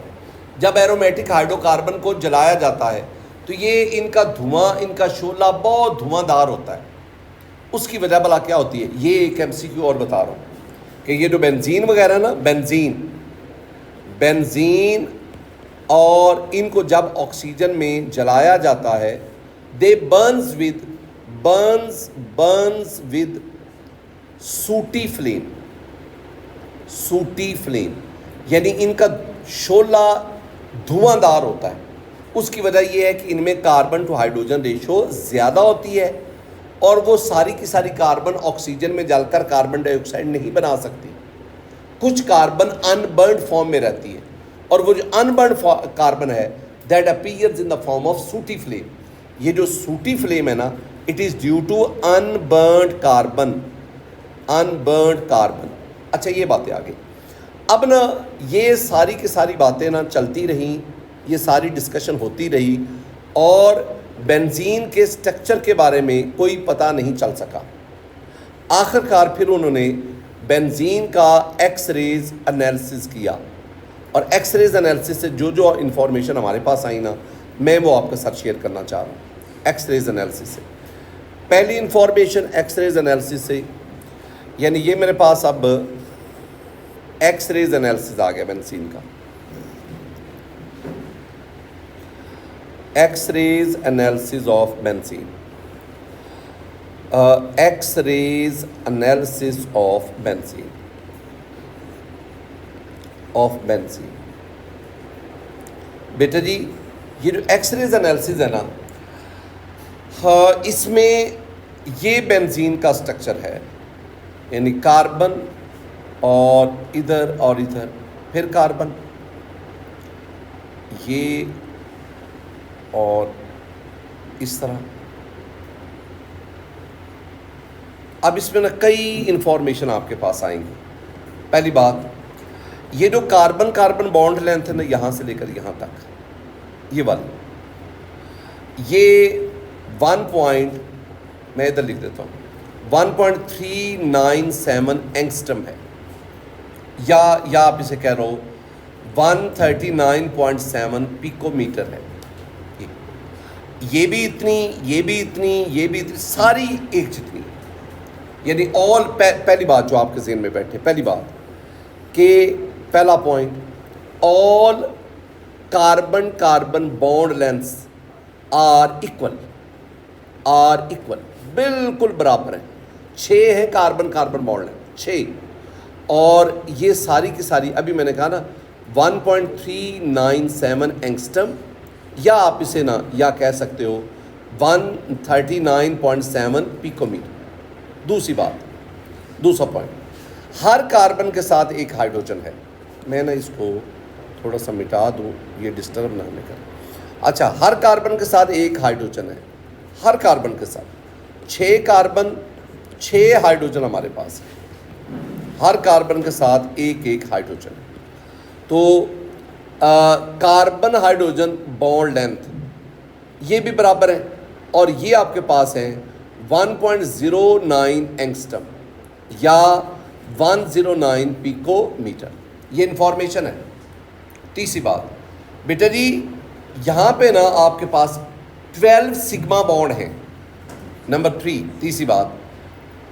जब एरोमेटिक हाइड्रोकार्बन को जलाया जाता है, तो ये इनका धुआं, इनका शोला बहुत धुआंधार होता है। उसकी वजह भला क्या होती है, ये एक MCQ और बता रहा हूँ कि ये जो बेंजीन वगैरह ना, बेंजीन और इनको जब ऑक्सीजन में जलाया जाता है, दे बर्न्स विद सूटी फ्लेम, यानी इनका शोला धुआंधार होता है। उसकी वजह यह है कि इनमें कार्बन टू हाइड्रोजन रेशो ज़्यादा होती है और वो सारी की सारी कार्बन ऑक्सीजन में जलकर कार्बन डाइऑक्साइड नहीं बना सकती। कुछ कार्बन अनबर्न्ड फॉर्म में रहती है और वो जो अनबर्न्ड कार्बन है that appears in the form of sooty flame. ये जो सूटी फ्लेम है ना, it is due to unburned carbon. अच्छा, ये बातें आ गई। अब ना ये सारी की सारी बातें ना चलती रहीं, ये सारी डिस्कशन होती रही और बेंजीन के स्ट्रक्चर के बारे में कोई पता नहीं चल सका। आखिरकार फिर उन्होंने बेंजीन का एक्स-रेज एनालिसिस किया और एक्स-रेज एनालिसिस से जो जो इन्फॉर्मेशन हमारे पास आई ना, मैं वो आपके साथ शेयर करना चाह रहा हूँ। एक्स-रेज एनालिसिस से पहली इन्फॉर्मेशन, एक्स-रेज एनालिसिस से, यानी ये मेरे पास अब एक्स-रेज एनालिसिस आ गया बेंजीन का। X-rays analysis of benzene, X-rays analysis of benzene. बेटा जी, ये जो एक्स-रेज एनालिसिस है ना, इसमें ये बेंजीन का स्ट्रक्चर है, यानी कार्बन और इधर फिर कार्बन, ये और इस तरह। अब इसमें ना कई इंफॉर्मेशन आपके पास आएंगी। पहली बात, ये जो कार्बन कार्बन बॉन्ड लेंथ है ना, यहाँ से लेकर यहाँ तक, ये वाली, ये मैं इधर लिख देता हूँ, 1.397 एंगस्ट्रम है, या आप इसे कह रहे हो 139.7 पिकोमीटर है। ये भी इतनी, ये भी इतनी, ये भी इतनी, सारी एक जितनी, यानी ऑल। पहली बात जो आपके ज़हन में बैठे, पहली बात कि पहला point, all carbon carbon bond lengths are equal, बिल्कुल बराबर है। 6 है कार्बन कार्बन बॉन्ड लेंथ, 6, और ये सारी की सारी, अभी मैंने कहा ना 1.397 एंगस्ट्रम, या आप इसे ना या कह सकते हो 139.7 पिकोमीटर। दूसरी बात, दूसरा पॉइंट, हर कार्बन के साथ एक हाइड्रोजन है। मैं ना इसको थोड़ा सा मिटा दूँ, ये डिस्टर्ब ना हमें करे। अच्छा, हर कार्बन के साथ एक हाइड्रोजन है, हर कार्बन के साथ 6 कार्बन 6 हाइड्रोजन हमारे पास है, हर कार्बन के साथ एक हाइड्रोजन है। तो कार्बन हाइड्रोजन बॉन्ड लेंथ ये भी बराबर है, और ये आपके पास है 1.09 एंगस्ट्रम या 109 पिकोमीटर। ये इंफॉर्मेशन है। तीसरी बात बेटा जी, यहाँ पे ना आपके पास 12 सिग्मा बॉन्ड हैं। नंबर 3, तीसरी बात,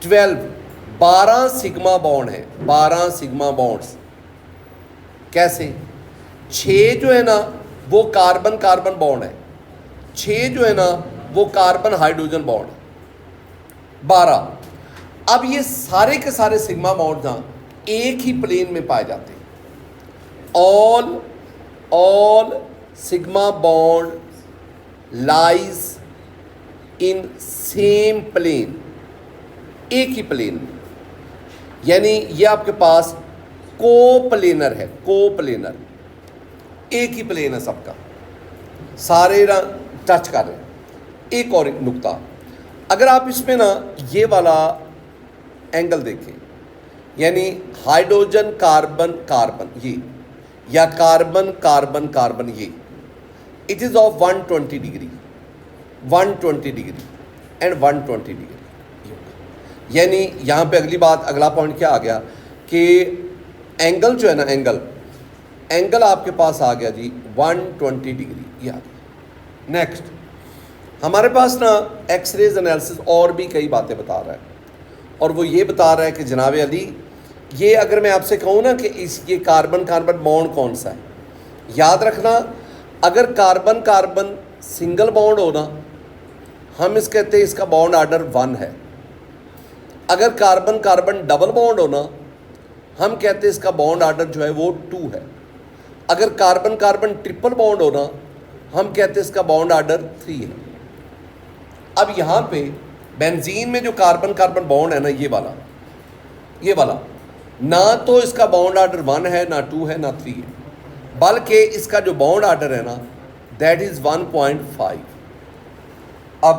12 सिग्मा बॉन्ड है, 12 सिग्मा बॉन्ड्स। कैसे? 6 जो है ना वो कार्बन कार्बन बॉन्ड है, 6 जो है ना वो कार्बन हाइड्रोजन बॉन्ड है, 12। अब ये सारे के सारे सिग्मा बॉन्ड ना एक ही प्लेन में पाए जाते हैं। All sigma bond lies in same plane, एक ही प्लेन में, यानी ये आपके पास कोप्लेनर है, कोप्लेनर, एक ही प्लेन है सबका, सारे टच कर रहे हैं। एक और नुक्ता, अगर आप इसमें ना ये वाला एंगल देखें, यानी हाइड्रोजन कार्बन कार्बन ये, या कार्बन कार्बन कार्बन ये, it is of 120 degree, 120 degree and 120 degree. यानी यहाँ पे अगली बात, अगला पॉइंट क्या आ गया कि एंगल जो है ना, एंगल आपके पास आ गया जी 120 डिग्री, ये आ गया। नेक्स्ट हमारे पास ना एक्सरेज एनालिसिस और भी कई बातें बता रहा है, और वो ये बता रहा है कि जनाब अली, ये अगर मैं आपसे कहूँ ना कि ये कार्बन कार्बन बॉन्ड कौन सा है, याद रखना, अगर कार्बन कार्बन सिंगल बॉन्ड हो ना, हम इस कहते हैं इसका बॉन्ड आर्डर 1 है। अगर कार्बन कार्बन डबल बॉन्ड हो ना, हम कहते हैं इसका बॉन्ड आर्डर जो है वो 2 है। अगर कार्बन कार्बन ट्रिपल बॉन्ड हो ना, हम कहते हैं इसका बॉन्ड आर्डर 3 है। अब यहाँ पे बेंजीन में जो कार्बन कार्बन बॉन्ड है ना, ये वाला ना तो इसका बॉन्ड आर्डर 1 है, ना 2 है, ना 3 है, बल्कि इसका जो बॉन्ड आर्डर है ना दैट इज 1.5। अब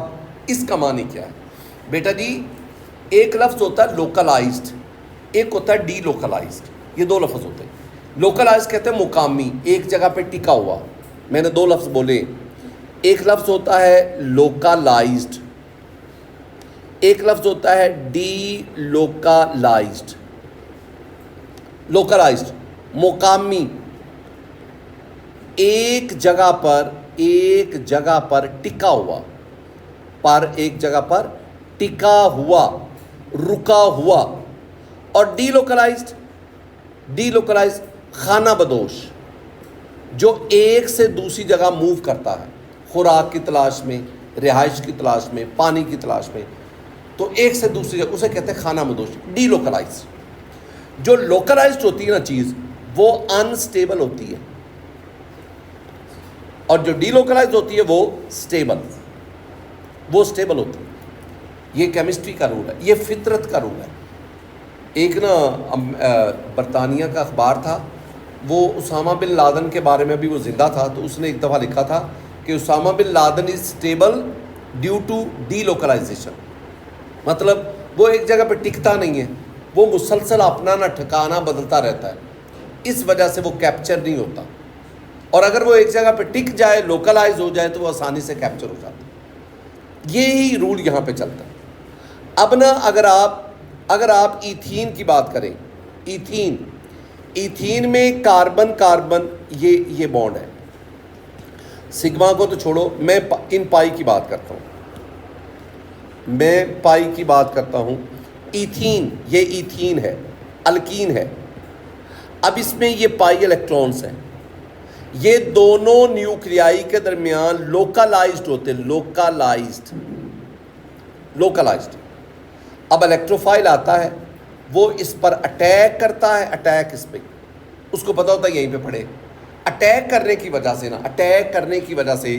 इसका मानी क्या है बेटा जी, एक लफ्ज़ होता है लोकलाइज्ड, एक होता है डी लोकलाइज्ड, ये दो लफ्ज़ होते हैं। लोकलाइज्ड कहते हैं मुकामी, एक जगह पे टिका हुआ। मैंने दो लफ्ज़ बोले, एक लफ्ज़ होता है लोकलाइज्ड, एक लफ्ज़ होता है डी लोकलाइज्ड। लोकलाइज्ड मुकामी, एक जगह पर टिका हुआ, एक जगह पर टिका हुआ, रुका हुआ। और डीलोकलाइज्ड खाना बदोश, जो एक से दूसरी जगह मूव करता है, खुराक की तलाश में, रिहाइश की तलाश में, पानी की तलाश में, तो एक से दूसरी जगह, उसे कहते हैं खाना बदोश, डीलोकलाइज्ड। जो लोकलाइज्ड होती है ना चीज़, वो अनस्टेबल होती है, और जो डीलोकलाइज्ड होती है वो स्टेबल होती है। ये केमिस्ट्री का रूल है, ये फितरत का रूल है। एक ना बरतानिया का अखबार था, वो उसामा बिन लादेन के बारे में भी, वो ज़िंदा था, तो उसने एक दफ़ा लिखा था कि Osama bin Laden is stable due to delocalisation. मतलब वो एक जगह पे टिकता नहीं है, वो मुसलसल अपना ना ठिकाना बदलता रहता है, इस वजह से वो कैप्चर नहीं होता। और अगर वो एक जगह पे टिक जाए, लोकलाइज हो जाए, तो वो आसानी से कैप्चर हो जाता है। ये ही रूल यहाँ पे चलता है। अब ना अगर आप ईथीन की बात करें, ईथीन में कार्बन कार्बन ये बॉन्ड है। सिग्मा को तो छोड़ो, मैं इन पाई की बात करता हूँ। ईथीन, ये ईथीन है, अल्कीन है। अब इसमें ये पाई इलेक्ट्रॉन्स हैं, ये दोनों न्यूक्लियाई के दरमियान लोकलाइज्ड होते हैं, लोकलाइज्ड। अब इलेक्ट्रोफाइल आता है, वो इस पर अटैक करता है, अटैक इस पर, उसको पता होता है यहीं पे पड़े, अटैक करने की वजह से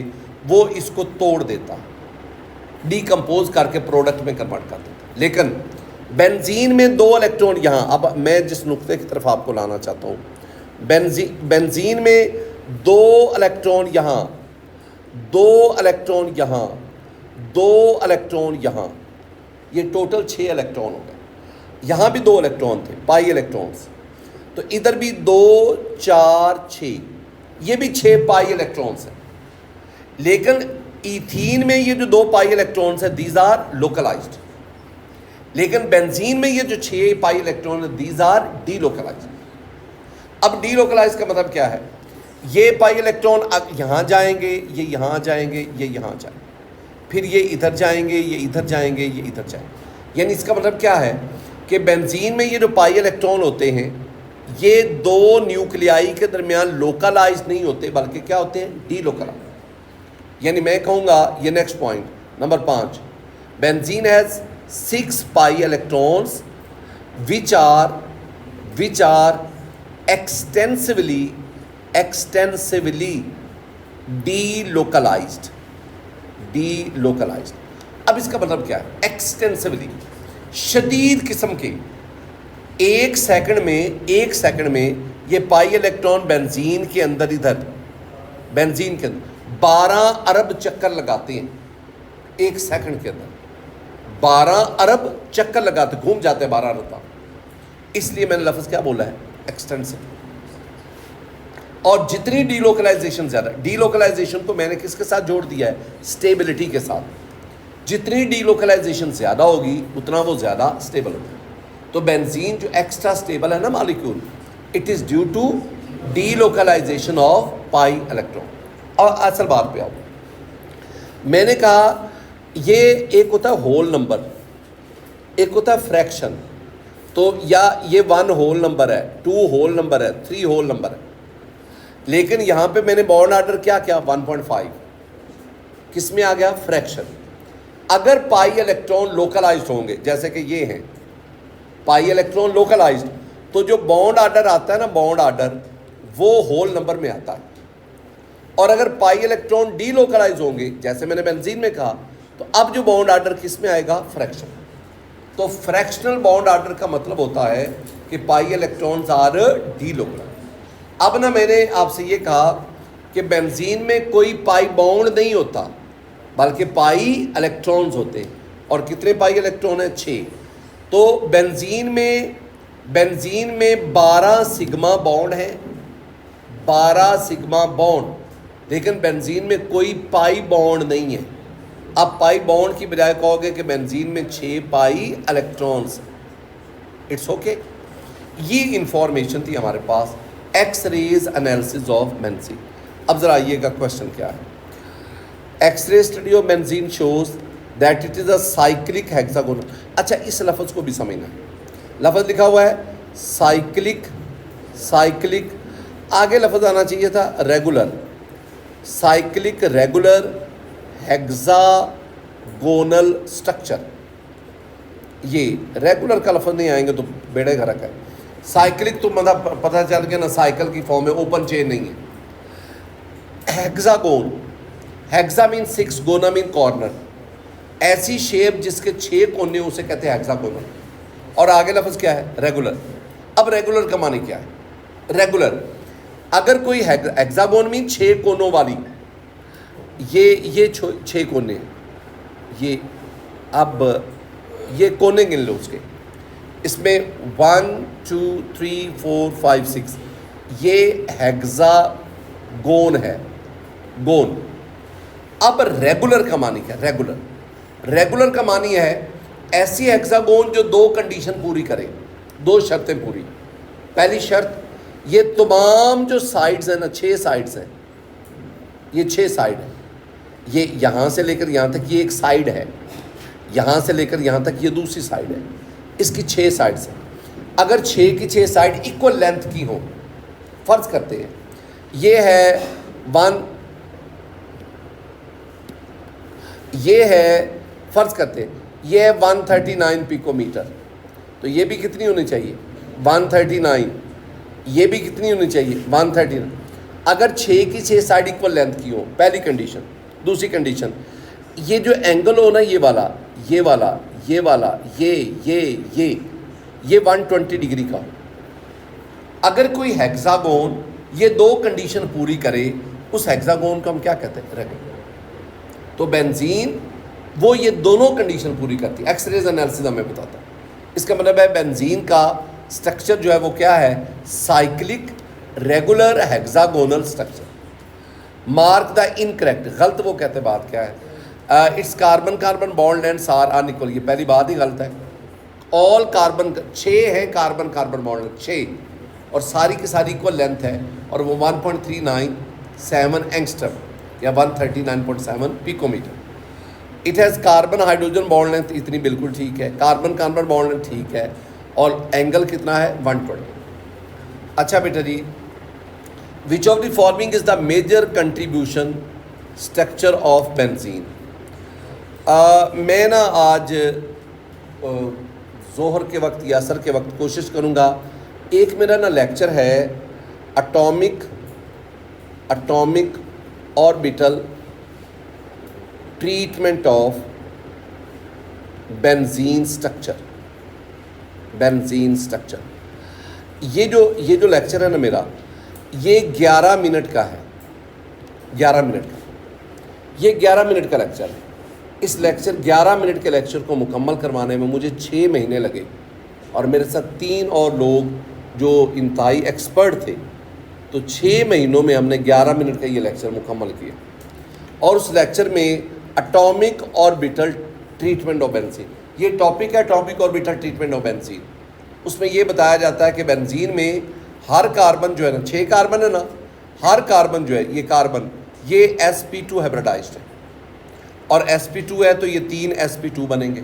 वो इसको तोड़ देता, डीकम्पोज करके प्रोडक्ट में कन्वर्ट कर देता। लेकिन बेंजीन में 2 इलेक्ट्रॉन यहाँ, अब मैं जिस नुक्ते की तरफ आपको लाना चाहता हूँ, बेंजीन में 2 इलेक्ट्रॉन यहाँ, 2 इलेक्ट्रॉन यहाँ, 2 इलेक्ट्रॉन यहाँ, ये टोटल 6 इलेक्ट्रॉन हो गए। यहाँ भी 2 इलेक्ट्रॉन थे, पाई इलेक्ट्रॉन्स, तो इधर भी 2, 4, 6, ये भी 6 पाई इलेक्ट्रॉन्स हैं। लेकिन ईथीन में ये जो 2 पाई इलेक्ट्रॉन्स हैं, दीज आर लोकलाइज्ड। लेकिन बेंजीन में ये जो 6 पाई इलेक्ट्रॉन है, दीज आर डीलोकलाइज्ड। अब डीलोकलाइज्ड का मतलब क्या है, ये पाई इलेक्ट्रॉन यहाँ जाएंगे, ये यहाँ जाएंगे, ये यहाँ जाएंगे, फिर ये इधर जाएंगे, ये इधर जाएंगे, ये इधर जाएंगे। यानी इसका मतलब क्या है कि बेंजीन में ये जो पाई इलेक्ट्रॉन होते हैं, ये 2 न्यूक्लियाई के दरमियान लोकलाइज नहीं होते, बल्कि क्या होते हैं, डीलोकलाइज। यानी मैं कहूँगा, ये next point number 5, benzene has 6 pi electrons which are extensively delocalized। अब इसका मतलब क्या है, एक्सटेंसिवली, शदीद किस्म के, एक सेकंड में ये पाई इलेक्ट्रॉन बेंजीन के अंदर 12 अरब चक्कर लगाते हैं, एक सेकंड के अंदर 12 अरब चक्कर लगाते, घूम जाते हैं 12 अरब तक। इसलिए मैंने लफ्ज़ क्या बोला है, एक्सटेंसिव। और जितनी डीलोकलाइजेशन ज़्यादा, डीलोकलाइजेशन को मैंने किसके साथ जोड़ दिया है, स्टेबिलिटी के साथ। जितनी डीलोकलाइजेशन ज़्यादा होगी, उतना वो ज़्यादा स्टेबल होगा। तो बेंजीन जो एक्स्ट्रा स्टेबल है ना molecule, it is due to delocalisation of pi electron. और असल बात पे आओ, मैंने कहा ये एक होता है होल नंबर, एक होता है फ्रैक्शन। तो या ये 1 होल नंबर है, 2 होल नंबर है, 3 होल नंबर है, लेकिन यहाँ पे मैंने बॉन्ड आर्डर क्या किया 1.5, किस में आ गया, फ्रैक्शन। अगर पाई इलेक्ट्रॉन लोकलाइज्ड होंगे, जैसे कि ये हैं पाई इलेक्ट्रॉन लोकलाइज्ड, तो जो बॉन्ड आर्डर आता है ना, बॉन्ड आर्डर वो होल नंबर में आता है। और अगर पाई इलेक्ट्रॉन डीलोकलाइज होंगे, जैसे मैंने बेंजीन में कहा, तो अब जो बॉन्ड आर्डर किस में आएगा, फ्रैक्शन। तो फ्रैक्शनल बॉन्ड आर्डर का मतलब होता है कि पाई इलेक्ट्रॉन्स आर डीलोकलाइज। अब ना मैंने आपसे ये कहा कि बेंजीन में कोई पाई बॉन्ड नहीं होता, बल्कि पाई इलेक्ट्रॉन्स होते हैं। और कितने पाई इलेक्ट्रॉन है, 6। तो बेंजीन में 12 सिग्मा बॉन्ड है, 12 सिग्मा बॉन्ड, लेकिन बेंजीन में कोई पाई बॉन्ड नहीं है। अब पाई बॉन्ड की बजाय कहोगे कि बेंजीन में 6 पाई इलेक्ट्रॉन्स, इट्स ओके। ये इंफॉर्मेशन थी हमारे पास X rays analysis of benzene. अब ज़रा आइएगा क्वेश्चन क्या है। X ray study of benzene shows that it is a cyclic hexagon. अच्छा, इस लफ्ज़ को भी समझना है। लफ्ज़ लिखा हुआ है साइक्लिक, आगे लफ्ज़ आना चाहिए था regular, cyclic regular hexagonal structure. ये रेगुलर का लफ्ज़ नहीं आएंगे तो बेड़े गरक है। साइक्लिक तो मतलब पता चल गया ना, साइकिल की फॉर्म है, ओपन चेन नहीं है। Hexagon, hexa mean 6, gonna mean corner, ऐसी शेप जिसके 6 कोने उसे कहते हैं हेक्सागोनल। और आगे लफ्ज़ क्या है, रेगुलर। अब रेगुलर का माने क्या है, रेगुलर अगर कोई हेक्सागोन मीन 6 कोनों वाली, ये 6 कोने हैं, ये अब ये कोने गिन लो उसके, इसमें 1 2 3 4 5 6, ये हेक्सागोन है, गोन। अब रेगुलर का मानी क्या, रेगुलर का मानी है ऐसी हेक्सागोन जो 2 कंडीशन पूरी करे, 2 शर्तें पूरी। पहली शर्त, ये तमाम जो साइड्स हैं ना, 6 साइड्स हैं, ये 6 साइड है, ये यहाँ से लेकर यहाँ तक ये एक साइड है, यहाँ से लेकर यहाँ तक ये दूसरी साइड है, इसकी 6 साइड्स हैं। अगर 6 की 6 साइड इक्वल लेंथ की हो, फर्ज करते हैं ये है 1, ये है फर्ज करते हैं ये है 139 पिकोमीटर, तो ये भी कितनी होनी चाहिए 139, ये भी कितनी होनी चाहिए 139। अगर 6 की 6 साइड इक्वल लेंथ की हो, पहली कंडीशन। दूसरी कंडीशन, ये जो एंगल हो ना, ये वाला, ये वाला, ये वाला, ये 120 डिग्री का हो। अगर कोई हेक्सागोन ये 2 कंडीशन पूरी करे, उस हेक्सागोन को हम क्या कहते हैं, रेगुलर। तो बेंजीन वो ये दोनों कंडीशन पूरी करती है। एक्सरेज एनालिसिस हमें बताता है। इसका मतलब है बेंजीन का स्ट्रक्चर जो है वो क्या है, cyclic regular hexagonal structure. Mark the incorrect, गलत वो कहते हैं, बात क्या है, it's carbon bond lengths are unequal, ये पहली बात ही गलत है। ऑल कार्बन 6 हैं, कार्बन बॉन्ड 6, और सारी की सारी इक्वल लेंथ है, और वो 1.397 एंगस्ट्रम या 139.7 picometre. It has carbon hydrogen bond length, इतनी बिल्कुल ठीक है, कार्बन बॉन्ड लेंथ ठीक है, और एंगल कितना है 120। अच्छा बेटा जी, which of the following is the major contribution structure of benzene. मैं ना आज जोहर के वक्त या असर के वक्त कोशिश करूँगा, एक मेरा ना लेक्चर है atomic orbital treatment of benzene structure. ये जो लेक्चर है ना मेरा, ये 11 मिनट का है, 11 मिनट का, ये 11 मिनट का लेक्चर है। इस 11 मिनट के लेक्चर को मुकम्मल करवाने में मुझे 6 महीने लगे, और मेरे साथ 3 और लोग जो इंतहाई एक्सपर्ट थे। तो 6 महीनों में हमने 11 मिनट का ये लेक्चर मुकम्मल किया, और उस लेक्चर में atomic orbital treatment of benzene, ये टॉपिक है, atomic orbital treatment of benzene. उसमें ये बताया जाता है कि बेंजीन में हर कार्बन जो है ना, 6 कार्बन है ना, हर कार्बन जो है ये कार्बन ये sp2 हाइब्रिडाइज्ड है, और sp2 है तो ये 3 sp2 बनेंगे।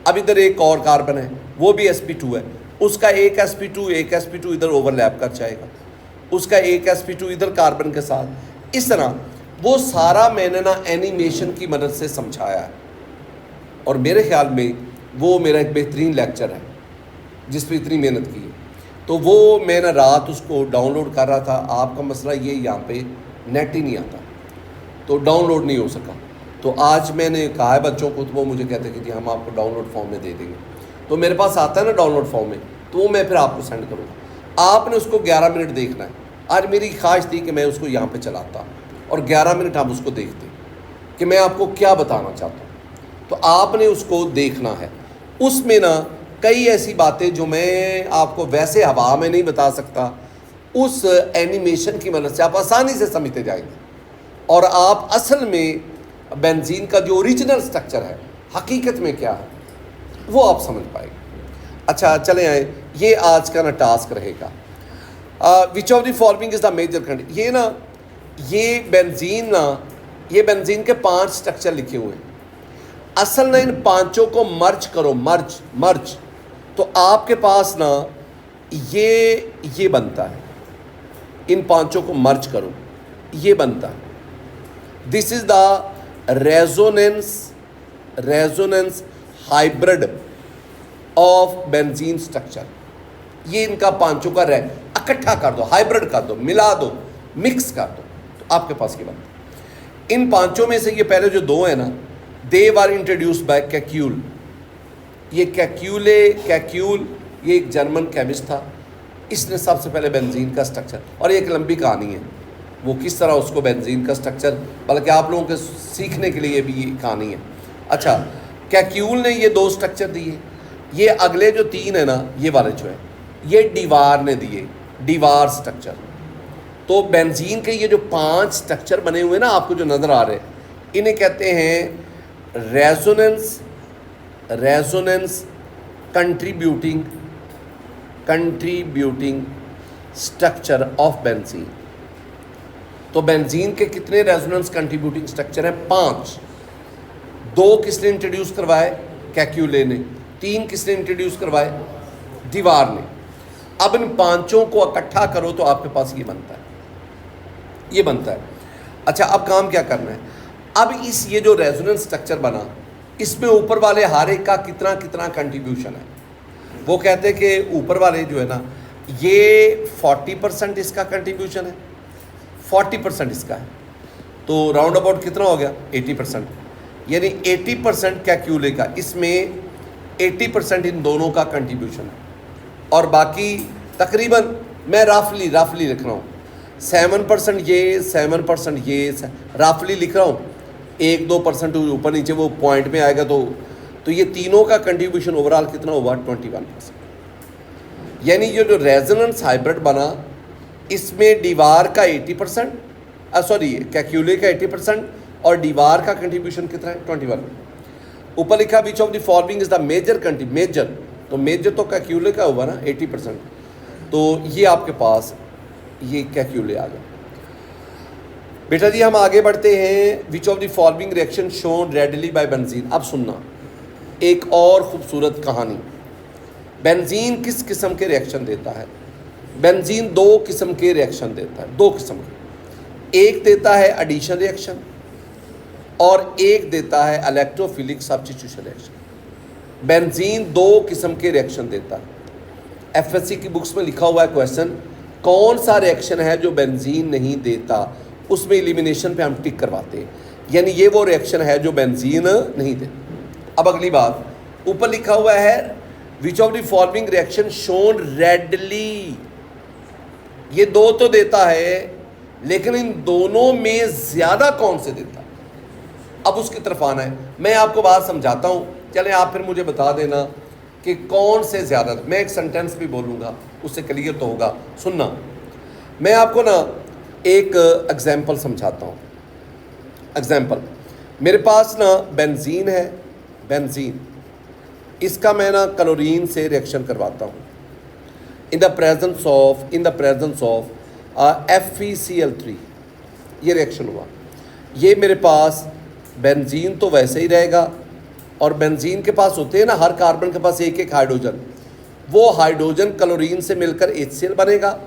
अब इधर एक और कार्बन है वो भी sp2 है, उसका एक sp2 इधर ओवरलैप कर जाएगा, उसका एक sp2 इधर कार्बन के साथ। इस तरह वो सारा मैंने ना एनिमेशन की मदद से समझाया है, और मेरे ख्याल में वो मेरा एक बेहतरीन लेक्चर है जिस पर इतनी मेहनत की है। तो वो मैं ना रात उसको डाउनलोड कर रहा था। आपका मसला ये यहाँ पे नेट ही नहीं आता तो डाउनलोड नहीं हो सका। तो आज मैंने कहा है बच्चों को, तो वो मुझे कहते हैं कि जी हम आपको डाउनलोड फॉर्म में दे देंगे। तो मेरे पास आता है ना डाउनलोड फॉर्म में, तो वो मैं फिर आपको सेंड करूँगा। आपने उसको 11 मिनट देखना है। आज मेरी ख्वाहिश थी कि मैं उसको यहाँ पे चलाता और 11 मिनट हम उसको देखते कि मैं आपको क्या बताना चाहता हूँ। तो आपने उसको देखना है। उसमें ना कई ऐसी बातें जो मैं आपको वैसे हवा में नहीं बता सकता, उस एनिमेशन की मदद से आप आसानी से समझते जाएंगे, और आप असल में बेंजीन का जो ओरिजिनल स्ट्रक्चर है हकीकत में क्या है वो आप समझ पाएंगे। अच्छा चले आए, ये आज का ना टास्क रहेगा। Which of the following is the major condition. ये ना ये बेंजीन के 5 स्ट्रक्चर लिखे हुए हैं। असल ना इन पांचों को मर्ज करो, मर्ज तो आपके पास ना ये बनता है। इन पांचों को मर्ज करो, ये बनता है। This is the resonance hybrid of benzene structure. ये इनका पांचों का इकट्ठा कर दो, हाइब्रिड कर दो, मिला दो, मिक्स कर दो, तो आपके पास ये बनता है। इन पांचों में से ये पहले जो 2 है ना, दे वर इंट्रोड्यूस्ड बाय कैक्यूल। ये कैक्यूल ये एक जर्मन केमिस्ट था, इसने सबसे पहले बेंजीन का स्ट्रक्चर, और ये एक लंबी कहानी है वो किस तरह उसको बेंजीन का स्ट्रक्चर, बल्कि आप लोगों के सीखने के लिए भी ये कहानी है। अच्छा, कैक्यूल ने ये 2 स्ट्रक्चर दिए। ये अगले जो 3 है ना, ये वाले जो है ये डिवार ने दिए, डिवार स्ट्रक्चर। तो बेंजीन के ये जो 5 स्ट्रक्चर बने हुए ना आपको जो नज़र आ रहे हैं, इन्हें कहते हैं resonance contributing structure of benzene. तो बेंजीन के कितने रेजोनेंस कंट्रीब्यूटिंग स्ट्रक्चर हैं? 5। 2 किसने इंट्रोड्यूस करवाए? कैक्यूले ने। 3 किसने इंट्रोड्यूस करवाए? दीवार ने। अब इन पांचों को इकट्ठा करो तो आपके पास ये बनता है। अच्छा, अब काम क्या करना है? अब ये जो रेजोनेंस स्ट्रक्चर बना, इसमें ऊपर वाले हर एक का कितना कंट्रीब्यूशन है। वो कहते हैं कि ऊपर वाले जो है ना, ये 40% इसका कंट्रीब्यूशन है, 40% इसका है, तो राउंड अबाउट कितना हो गया? 80%। यानी 80% कैक्यूले का, इसमें 80% इन दोनों का कंट्रीब्यूशन है, और बाकी तकरीबन मैं राफली लिख रहा हूँ, 7% ये, 7% ये, राफली लिख रहा हूँ। 1-2% ऊपर नीचे वो पॉइंट में आएगा, तो ये तीनों का कंट्रीब्यूशन ओवरऑल कितना हुआ? 21%। यानी ये जो रेजोनेंस हाइब्रिड बना, इसमें दीवार का 80%, कैक्यूले का 80%, और दीवार का कंट्रीब्यूशन कितना है? 21। ऊपर लिखा which of the following is the major तो मेजर तो कैक्यूले का हुआ ना 80%, तो ये आपके पास ये कैक्यूले आ गया। बेटा जी हम आगे बढ़ते हैं। Which of the following reaction shown readily by benzene. अब सुनना एक और खूबसूरत कहानी। बेंजीन किस किस्म के रिएक्शन देता है? बेंजीन 2 किस्म के रिएक्शन देता है, 2 किस्म के। एक देता है एडिशन रिएक्शन और एक देता है इलेक्ट्रोफिलिक सब्स्टिट्यूशन रिएक्शन। बेंजीन 2 किस्म के रिएक्शन देता है। एफएससी की बुक्स में लिखा हुआ है क्वेश्चन, कौन सा रिएक्शन है जो बेंजीन नहीं देता? उसमें एलिमिनेशन पे हम टिक करवाते हैं, यानी ये वो रिएक्शन है जो बेंजीन नहीं देता। अब अगली बात, ऊपर लिखा हुआ है which of the following reaction shown readily. ये 2 तो देता है, लेकिन इन दोनों में ज़्यादा कौन से देता? अब उसकी तरफ आना है। मैं आपको बात समझाता हूँ, चलें आप फिर मुझे बता देना कि कौन से ज़्यादा। मैं एक सेंटेंस भी बोलूँगा, उससे क्लियर तो होगा। सुनना, मैं आपको ना एक एग्जाम्पल समझाता हूँ। एग्जाम्पल, मेरे पास ना बेंजीन है, बेंजीन, इसका मैं ना क्लोरीन से रिएक्शन करवाता हूँ। इन द प्रेजेंस ऑफ FeCl3, ये रिएक्शन हुआ। ये मेरे पास बेंजीन तो वैसे ही रहेगा, और बेंजीन के पास होते हैं ना, हर कार्बन के पास एक एक हाइड्रोजन, वो हाइड्रोजन क्लोरीन से मिलकर HCl बनेगा,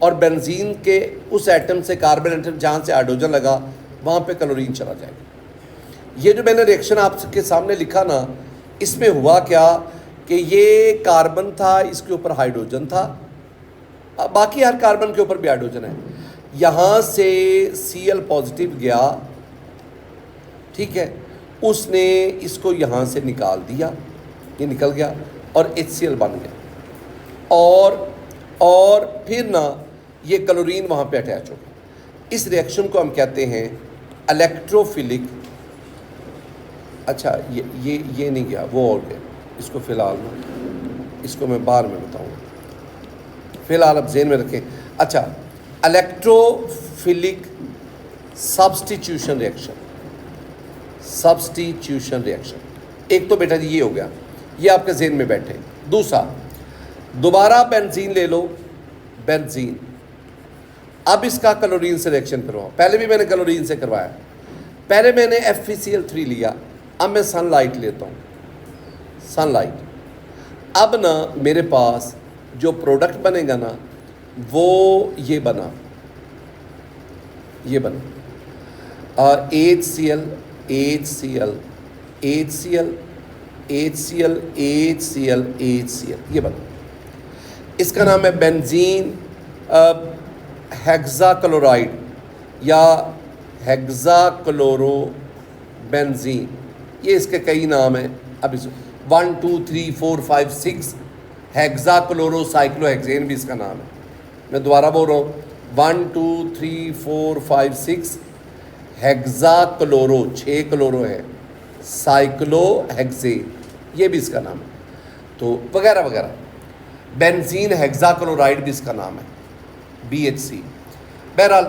और बेंजीन के उस एटम से, कार्बन एटम जहाँ से हाइड्रोजन लगा वहाँ पे क्लोरीन चला जाएगा। ये जो मैंने रिएक्शन आपके सामने लिखा ना, इसमें हुआ क्या कि ये कार्बन था, इसके ऊपर हाइड्रोजन था, बाकी हर कार्बन के ऊपर भी हाइड्रोजन है। यहाँ से Cl पॉजिटिव गया, ठीक है, उसने इसको यहाँ से निकाल दिया, ये निकल गया और HCl बन गया, और फिर ना ये क्लोरीन वहाँ पे अटैच हो गया। इस रिएक्शन को हम कहते हैं इलेक्ट्रोफिलिक। अच्छा, ये नहीं गया, वो और गया। इसको फ़िलहाल ना, इसको मैं बाद में बताऊँगा, फ़िलहाल अब ज़हन में रखें। अच्छा, इलेक्ट्रोफिलिक सब्स्टिट्यूशन रिएक्शन, एक तो बेटा जी ये हो गया, ये आपके ज़हन में बैठे। दूसरा, दोबारा बेंजीन ले लो, बेंजीन, अब इसका क्लोरीन से रिएक्शन करवाओ। पहले भी मैंने क्लोरीन से करवाया, पहले मैंने FeCl3 लिया, अब मैं सनलाइट लेता हूँ, सनलाइट। अब ना मेरे पास जो प्रोडक्ट बनेगा ना, वो ये बना HCl, ये बना। इसका नाम है बेंजीन हेक्साक्लोराइड या हेक्साक्लोरो बेंजीन, ये इसके कई नाम हैं। अब इस 1 2 3 4 5 6 हेक्साक्लोरोसाइक्लोहेक्सेन भी इसका नाम है। मैं दोबारा बोल रहा हूँ, 1 2 3 4 5 6 हेक्साक्लोरो, 6 क्लोरो है, साइक्लोहेक्सेन, ये भी इसका नाम है, तो वगैरह वगैरह। बेंजीन हेक्साक्लोराइड भी इसका नाम है, BHC। बहरहाल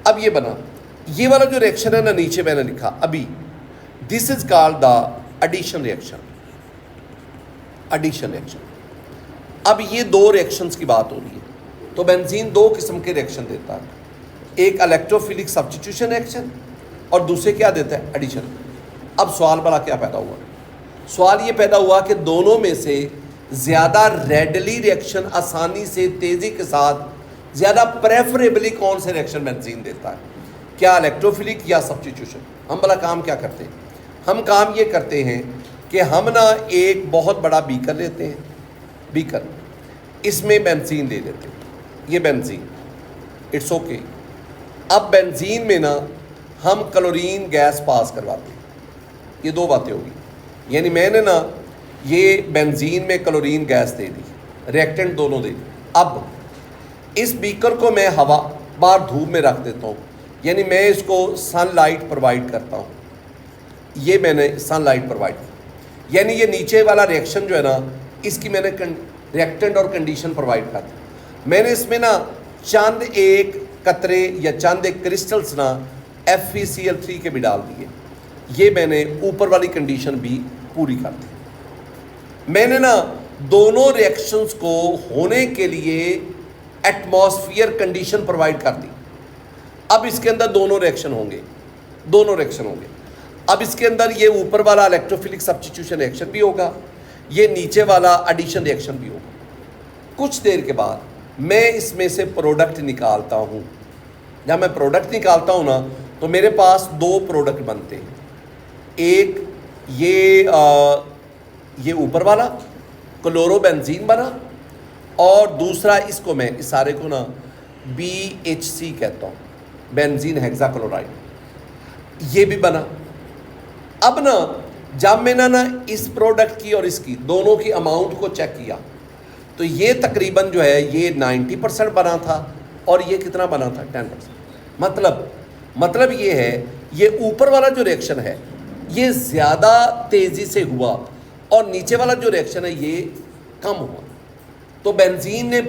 अब ये बना, ये वाला जो रिएक्शन है ना, नीचे मैंने लिखा अभी, this is called the addition reaction. अब ये दो रिएक्शंस की बात हो रही है, तो बेंजीन दो किस्म के रिएक्शन देता है, एक इलेक्ट्रोफिलिक सब्स्टिट्यूशन रिएक्शन और दूसरे क्या देता है, एडिशन। अब सवाल बड़ा क्या पैदा हुआ, सवाल ये पैदा हुआ कि दोनों में से ज़्यादा रेडली रिएक्शन, आसानी से, तेज़ी के साथ, ज़्यादा प्रेफरेबली कौन से रिएक्शन बेंजीन देता है, क्या इलेक्ट्रोफिलिक या सब्स्टिट्यूशन। हम भला काम क्या करते हैं, हम काम ये करते हैं कि हम ना एक बहुत बड़ा बीकर लेते हैं, बीकर, इसमें बेंजीन ले लेते हैं, ये बेंजीन, इट्स ओके। अब बेंजीन में ना हम क्लोरीन गैस पास करवाते हैं, ये दो बातें होगी। यानी मैंने ना ये बेंजीन में क्लोरीन गैस दे दी, रिएक्टेंट दोनों दे दी। अब इस बीकर को मैं हवा बाहर धूप में रख देता हूँ, यानी मैं इसको सनलाइट प्रोवाइड करता हूँ, ये मैंने सनलाइट प्रोवाइड की, यानी ये नीचे वाला रिएक्शन जो है ना, इसकी मैंने रिएक्टेंट और कंडीशन प्रोवाइड कर दी। मैंने इसमें ना चंद एक कतरे या चंद एक क्रिस्टल्स ना FeCl3 के भी डाल दिए, ये मैंने ऊपर वाली कंडीशन भी पूरी कर दी। मैंने ना दोनों रिएक्शंस को होने के लिए एटमॉस्फेयर कंडीशन प्रोवाइड कर दी। अब इसके अंदर दोनों रिएक्शन होंगे। अब इसके अंदर ये ऊपर वाला इलेक्ट्रोफिलिक सब्स्टिट्यूशन रिएक्शन भी होगा, ये नीचे वाला एडिशन रिएक्शन भी होगा। कुछ देर के बाद मैं इसमें से प्रोडक्ट निकालता हूँ। जब मैं प्रोडक्ट निकालता हूँ ना, तो मेरे पास दो प्रोडक्ट बनते हैं, एक ये ऊपर वाला क्लोरोबेंजीन बना, और दूसरा इसको मैं इस सारे को ना BHC कहता हूँ, बेंजीन हेक्साक्लोराइड, ये भी बना। अब ना जब मैंने ना इस प्रोडक्ट की और इसकी दोनों की अमाउंट को चेक किया, तो ये तकरीबन जो है ये 90% बना था, और ये कितना बना था, 10%। मतलब ये है, ये ऊपर वाला जो रिएक्शन है ये ज़्यादा तेज़ी से हुआ, और नीचे वाला जो रिएक्शन है ये कम हुआ। तो बेंजीन ने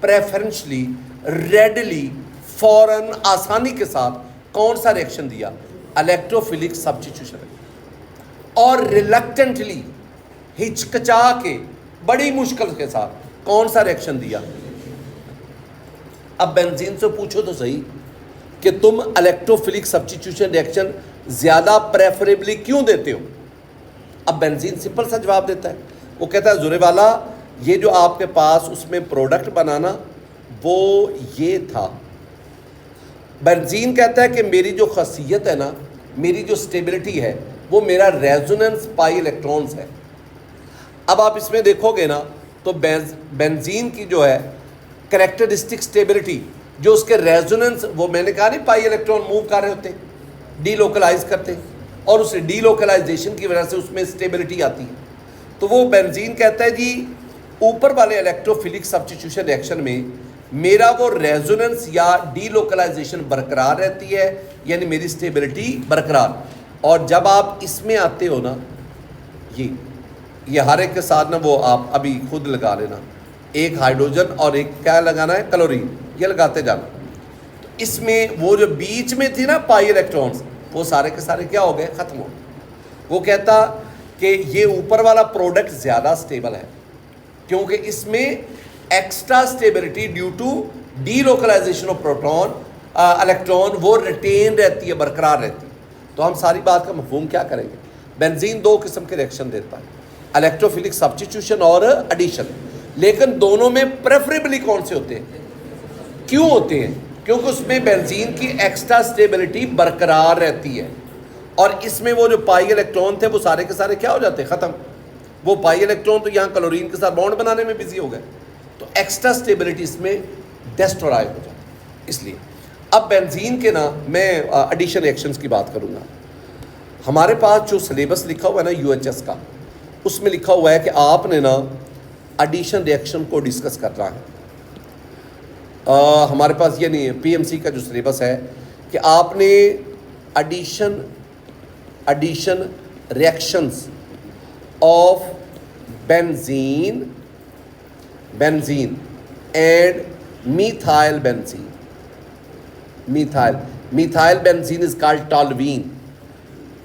प्रेफरेंशली, रेडली, फौरन, आसानी के साथ कौन सा रिएक्शन दिया, इलेक्ट्रोफिलिक सब्स्टिट्यूशन। और रिलक्टेंटली, हिचकचा के, बड़ी मुश्किल के साथ कौन सा रिएक्शन दिया। अब बेंजीन से पूछो तो सही कि तुम इलेक्ट्रोफिलिक सब्स्टिट्यूशन रिएक्शन ज़्यादा प्रेफरेबली क्यों देते हो। अब बेंजीन सिंपल सा जवाब देता है, वो कहता है जुरे वाला ये जो आपके पास उसमें प्रोडक्ट बनाना वो ये था। बेंजीन कहता है कि मेरी जो खासियत है ना, मेरी जो स्टेबिलिटी है वो मेरा रेजोनेंस पाई इलेक्ट्रॉन्स है। अब आप इसमें देखोगे ना तो बेंजीन की जो है कैरेक्टरिस्टिक स्टेबिलिटी, जो उसके रेजोनेंस, वो मैंने कहा नहीं पाई इलेक्ट्रॉन मूव कर रहे होते, डीलोकलाइज करते, और उस डीलोकलाइजेशन की वजह से उसमें स्टेबिलिटी आती है। तो वो बेंजीन कहता है जी ऊपर वाले इलेक्ट्रोफिलिक सब्स्टिट्यूशन रिएक्शन में मेरा वो रेजोनेंस या डीलोकलाइजेशन बरकरार रहती है, यानी मेरी स्टेबिलिटी बरकरार। और जब आप इसमें आते हो ना, ये हर एक के साथ ना वो आप अभी खुद लगा लेना, एक हाइड्रोजन और एक क्या लगाना है, क्लोरीन, ये लगाते जाना। तो इसमें वो जो बीच में थी ना पाई इलेक्ट्रॉन्स, वो सारे के सारे क्या हो गए, ख़त्म हो गए। वो कहता कि ये ऊपर वाला प्रोडक्ट ज़्यादा स्टेबल है क्योंकि इसमें extra stability due to delocalisation of proton electron वो रिटेन रहती है, बरकरार रहती है। तो हम सारी बात का मफहूम क्या करेंगे, बेंजीन दो किस्म के रिएक्शन देता है, इलेक्ट्रोफिलिक सब्स्टिट्यूशन और एडिशन। लेकिन दोनों में प्रेफरेबली कौन से होते हैं, क्यों होते हैं, क्योंकि उसमें बेंजीन की एक्स्ट्रा स्टेबिलिटी बरकरार रहती है और इसमें वो जो पाई इलेक्ट्रॉन थे वो सारे के सारे क्या हो जाते हैं, ख़त्म। वो पाई इलेक्ट्रॉन तो यहाँ क्लोरीन के साथ बॉन्ड बनाने में बिजी हो गए, तो एक्स्ट्रा स्टेबिलिटी इसमें डिस्ट्रॉय हो जाती है। इसलिए अब बेंजीन के ना मैं एडिशन रिएक्शंस की बात करूँगा। हमारे पास जो सिलेबस लिखा हुआ है ना UHS का, उसमें लिखा हुआ है कि आपने ना एडिशन रिएक्शन को डिस्कस करना है। हमारे पास ये नहीं है, PMC का जो सिलेबस है कि आपने addition reactions of benzene and methyl benzene, methyl benzene is called toluene,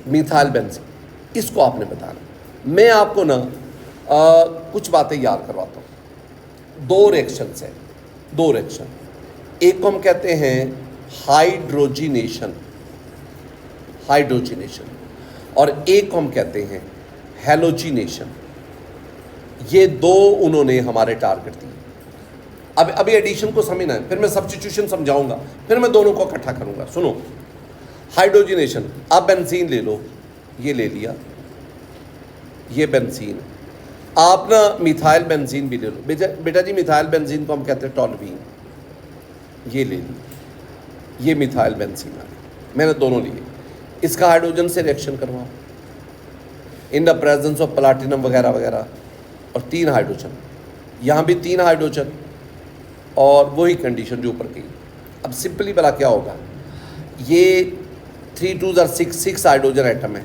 methyl benzene, इसको आपने बताना। मैं आपको ना कुछ बातें याद करवाता हूँ। दो रिएक्शन है, दो रिएक्शन, एक को हम कहते हैं हाइड्रोजिनेशन और एक को हम कहते हैं हेलोजिनेशन। ये दो उन्होंने हमारे टारगेट दिए। अब अभी एडिशन को समझना है, फिर मैं सब्स्टिट्यूशन समझाऊंगा, फिर मैं दोनों को इकट्ठा करूंगा। सुनो, हाइड्रोजिनेशन, आप बेंजीन ले लो, ये ले लिया, ये बेंजीन। आप ना मिथाइल बेंजीन भी ले लो, बेटा जी मिथाइल बेंजीन को हम कहते हैं टॉल्वीन, ये ले ली, ये मिथाइल बेंजीन आ गई, मैंने दोनों लिए। इसका हाइड्रोजन से रिएक्शन करवाओ इन द प्रेजेंस ऑफ प्लाटिनम वगैरह वगैरह, और 3 हाइड्रोजन, यहाँ भी 3 हाइड्रोजन, और वही कंडीशन जो ऊपर की। अब सिंपली भला क्या होगा, ये 3 2 6 हाइड्रोजन एटम है,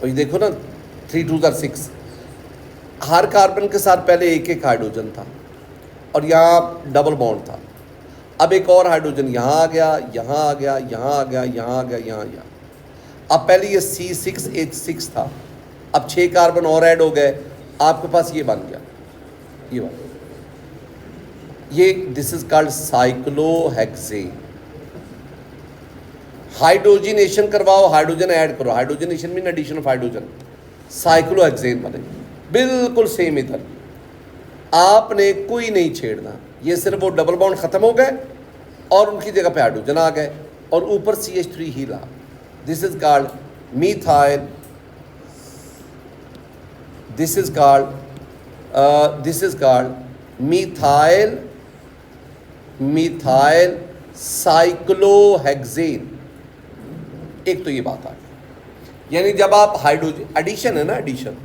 और ये देखो ना 3 2 6, हर कार्बन के साथ पहले एक एक हाइड्रोजन था और यहाँ डबल बॉन्ड था। अब एक और हाइड्रोजन यहाँ आ गया, यहाँ आ गया, यहाँ आ गया, यहाँ आ गया, यहाँ आ गया। अब पहले ये C6H6 था, अब 6 कार्बन और ऐड हो गए, आपके पास ये बन गया, ये बन, ये this is called cyclohexane. Hydrogenation करवाओ, हाइड्रोजन ऐड करो, hydrogenation mean addition of hydrogen, cyclohexane बने, बिल्कुल सेम इधर। आपने कोई नहीं छेड़ना, ये सिर्फ वो डबल बॉन्ड खत्म हो गए और उनकी जगह पे हाइड्रोजन आ गए और ऊपर CH3 ही ला। This is called methyl, this is called methyl cyclohexane. एक तो ये बात आ गई, यानी जब आप हाइड्रोजन एडिशन है ना, एडिशन,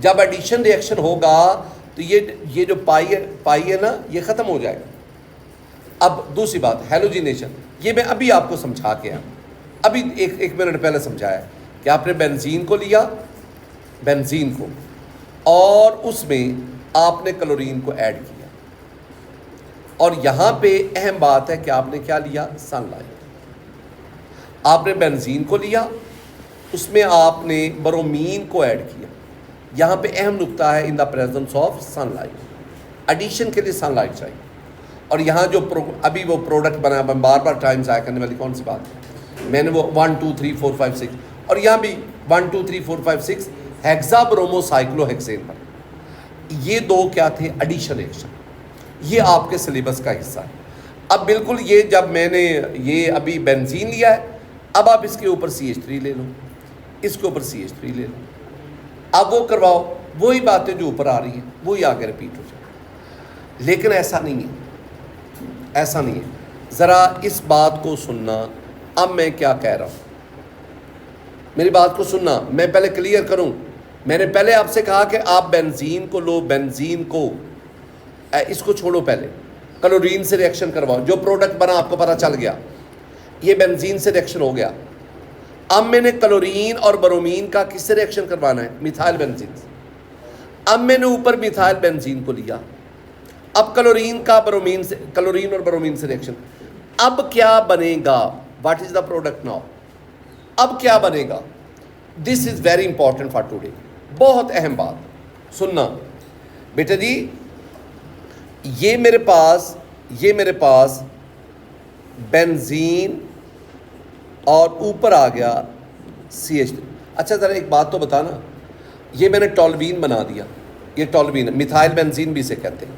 जब एडिशन रिएक्शन होगा तो ये जो पाई है ना, ये ख़त्म हो जाएगा। अब दूसरी बात हेलोजिनेशन, ये मैं अभी आपको समझा के आया, अभी एक मिनट पहले समझाया कि आपने बेंजीन को लिया, बेंजीन को, और उसमें आपने क्लोरीन को ऐड किया, और यहाँ पे अहम बात है कि आपने क्या लिया, सनलाइट। आपने बेंजीन को लिया, उसमें आपने ब्रोमीन को ऐड किया, यहाँ पे अहम नुक्ता है in the presence of sunlight, addition के लिए सनलाइट चाहिए। और यहाँ जो अभी वो प्रोडक्ट बना, बार बार टाइम ज़ाया करने वाली कौन सी बात है, मैंने वो 1 2 3 4 5 6 और यहाँ भी 1 2 3 4 5 6 हेक्साब्रोमोसाइक्लोहेक्सेन पर, ये दो क्या थे, एडिशन रिएक्शन, ये आपके सिलेबस का हिस्सा है। अब बिल्कुल ये जब मैंने ये अभी बेंजीन लिया है, अब आप इसके ऊपर CH3 ले लो, इसके ऊपर CH3 ले लो, अब वो करवाओ, वही बातें जो ऊपर आ रही हैं वही आगे रिपीट हो जाए। लेकिन ऐसा नहीं है, ऐसा नहीं है। ज़रा इस बात को सुनना, अब मैं क्या कह रहा हूँ, मेरी बात को सुनना, मैं पहले क्लियर करूँ। मैंने पहले आपसे कहा कि आप बेंजीन को लो, बेंजीन को इसको छोड़ो, पहले क्लोरीन से रिएक्शन करवाओ, जो प्रोडक्ट बना आपको पता चल गया, ये बेंजीन से रिएक्शन हो गया। अब मैंने क्लोरीन और ब्रोमीन का किससे रिएक्शन करवाना है, मिथाइल बेंजीन से। अब मैंने ऊपर मिथाइल बेंजीन को लिया, अब क्लोरीन का ब्रोमीन से, क्लोरीन और ब्रोमीन से रिएक्शन, अब क्या बनेगा, what is the product now, अब क्या बनेगा। This is very important for today, बहुत अहम बात सुनना बेटा जी। ये मेरे पास बेंजीन और ऊपर आ गया CH3। अच्छा ज़रा एक बात तो बताना, ये मैंने टॉल्वीन बना दिया, ये टॉल्वीन है, मिथाइल बेंजीन भी इसे कहते हैं,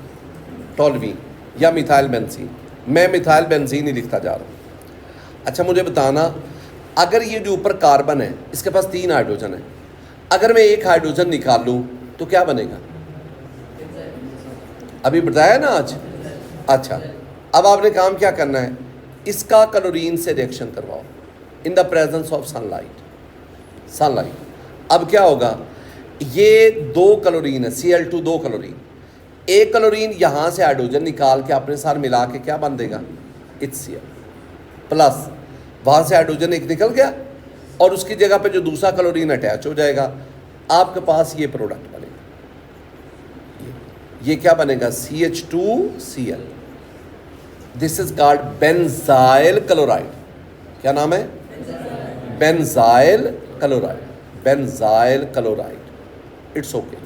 टॉल्वीन या मिथाइल बेंजीन। मैं मिथाइल बेंजीन ही लिखता जा रहा हूँ। अच्छा मुझे बताना, अगर ये जो ऊपर कार्बन है इसके पास 3 हाइड्रोजन है, अगर मैं एक हाइड्रोजन निकाल लूँ तो क्या बनेगा, अभी बताया ना आज। अच्छा अब आपने काम क्या करना है, इसका क्लोरीन से रिएक्शन करवाओ इन द प्रेजेंस ऑफ सनलाइट। अब क्या होगा, ये 2 क्लोरीन है, Cl2 2 क्लोरीन, एक क्लोरीन यहाँ से हाइड्रोजन निकाल के अपने साथ मिला के क्या बन देगा, HCl प्लस, वहाँ से हाइड्रोजन एक निकल गया और उसकी जगह पे जो दूसरा क्लोरीन अटैच हो जाएगा, आपके पास ये प्रोडक्ट बनेगा। ये क्या बनेगा, CH2Cl। This is called benzyl chloride. क्या नाम है, बेंजाइल क्लोराइड। It's okay.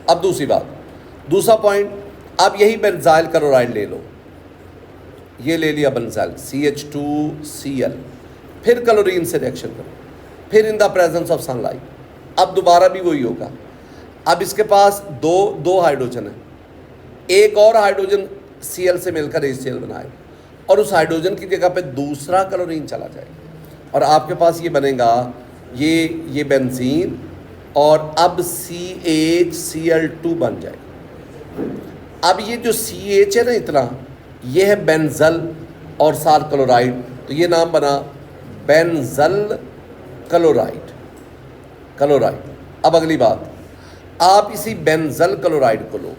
अब दूसरी बात, दूसरा पॉइंट, अब यही बेंजाइल क्लोराइड ले लो, ये ले लिया बेंजाइल CH2Cl, फिर क्लोरीन से रिएक्शन करो, फिर इन द प्रेजेंस ऑफ सनलाइट, अब दोबारा भी वही होगा। अब इसके पास दो हाइड्रोजन है, एक और हाइड्रोजन Cl से मिलकर HCl बनाए और उस हाइड्रोजन की जगह पे दूसरा क्लोरीन चला जाएगा और आपके पास ये बनेगा ये बेंजीन और अब CHCl2 बन जाएगा। अब ये जो CH है ना इतना, ये है बेंजल और साथ क्लोराइड, तो ये नाम बना बेंजल क्लोराइड। अब अगली बात, आप इसी बेंजल क्लोराइड को लो,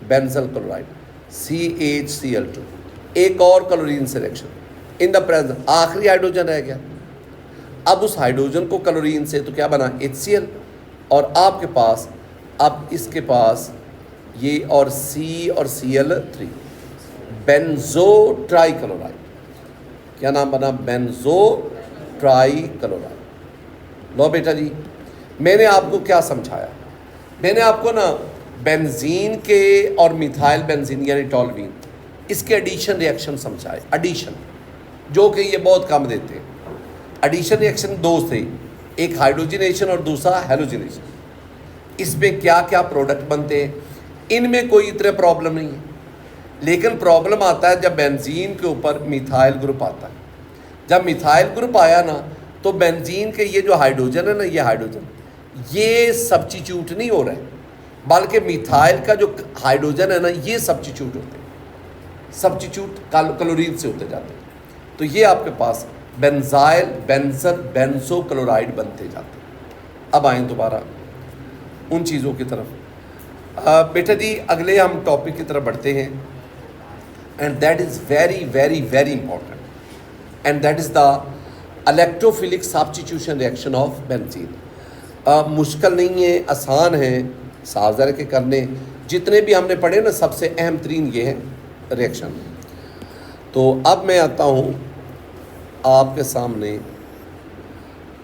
बेंजल क्लोराइड CHCl2, एक और क्लोरीन से रिएक्शन इन द प्रेजेंस, आखिरी हाइड्रोजन रह गया। अब उस हाइड्रोजन को क्लोरीन से तो क्या बना, HCl, और आपके पास अब इसके पास ये और C और Cl3, बेंजो ट्राइक्लोराइड। क्या नाम बना, बेंजो ट्राइक्लोराइड। लो बेटा जी, मैंने आपको क्या समझाया, मैंने आपको ना बेंजीन के और मिथाइल बेंजीन यानी टॉल्वीन, इसके एडिशन रिएक्शन समझाए। एडिशन जो कि ये बहुत कम देते हैं। एडिशन रिएक्शन 2 थे, एक हाइड्रोजनेशन और दूसरा हेलोजनेशन। इसमें क्या क्या प्रोडक्ट बनते हैं, इनमें कोई इतने प्रॉब्लम नहीं है, लेकिन प्रॉब्लम आता है जब बेंजीन के ऊपर मिथाइल ग्रुप आता है। जब मिथाइल ग्रुप आया ना, तो बेंजीन के ये जो हाइड्रोजन है ना, ये हाइड्रोजन ये सब्स्टिट्यूट नहीं हो रहे, बल्कि मिथाइल का जो हाइड्रोजन है ना, ये सब्स्टिट्यूट होते हैं, सब्स्टिट्यूट क्लोरीन से होते जाते हैं। तो ये आपके पास बेंजाइल, बेंजल, बेंजो क्लोराइड बनते जाते हैं। अब आएँ दोबारा उन चीज़ों की तरफ। बेटा जी अगले हम टॉपिक की तरफ बढ़ते हैं, and that is very very very important, and that is the electrophilic substitution reaction of benzene. मुश्किल नहीं है, आसान है साझा के करने। जितने भी हमने पढ़े ना, सबसे अहम तरीन ये है रिएक्शन। तो अब मैं आता हूँ आपके सामने,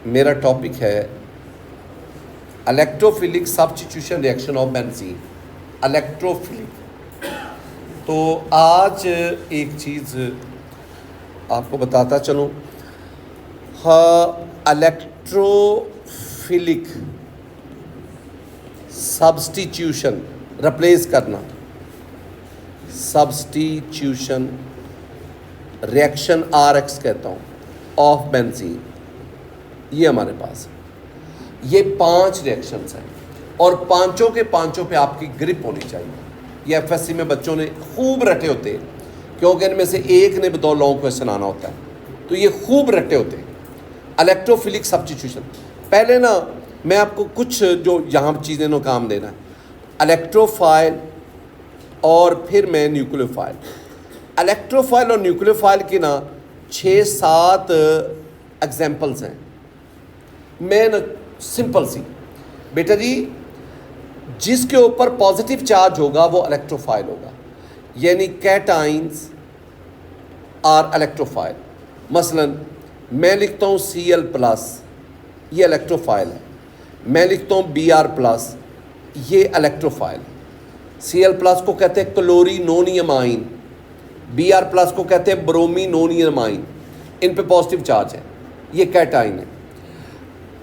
मेरा टॉपिक है electrophilic substitution reaction of benzene, electrophilic. तो आज एक चीज़ आपको बताता चलूँ, हाँ, इलेक्ट्रोफिलिक सब्स्टिट्यूशन, रिप्लेस करना, सब्स्टिट्यूशन रिएक्शन RX कहता हूँ ऑफ बेंजीन, ये हमारे पास है। ये 5 रिएक्शंस हैं और पांचों के पांचों पे आपकी ग्रिप होनी चाहिए। ये FSC में बच्चों ने खूब रटे होते हैं, क्योंकि इनमें से एक ने 2 लॉन्ग क्वेश्चन आना होता है, तो ये खूब रटे होते हैं। इलेक्ट्रोफिलिक सब्स्टिट्यूशन, पहले ना मैं आपको कुछ जो यहाँ चीज़ें नो काम देना है, इलेक्ट्रोफाइल और फिर मैं न्यूक्लियोफाइल। इलेक्ट्रोफाइल और न्यूक्लियोफाइल की ना 6-7 एग्जाम्पल्स हैं। मैं ना सिंपल सी, बेटा जी, जिसके ऊपर पॉजिटिव चार्ज होगा वो इलेक्ट्रोफाइल होगा, यानी कैटाइंस आर इलेक्ट्रोफाइल। मसलन मैं लिखता हूँ Cl+, ये इलेक्ट्रोफाइल है। मैं लिखता हूँ Br+, ये इलेक्ट्रोफाइल है। Cl+ को कहते हैं क्लोरीनोनियम आइन, Br+ को कहते हैं ब्रोमीनोनियम आइन, इन पे पॉजिटिव चार्ज है, ये कैटाइन है।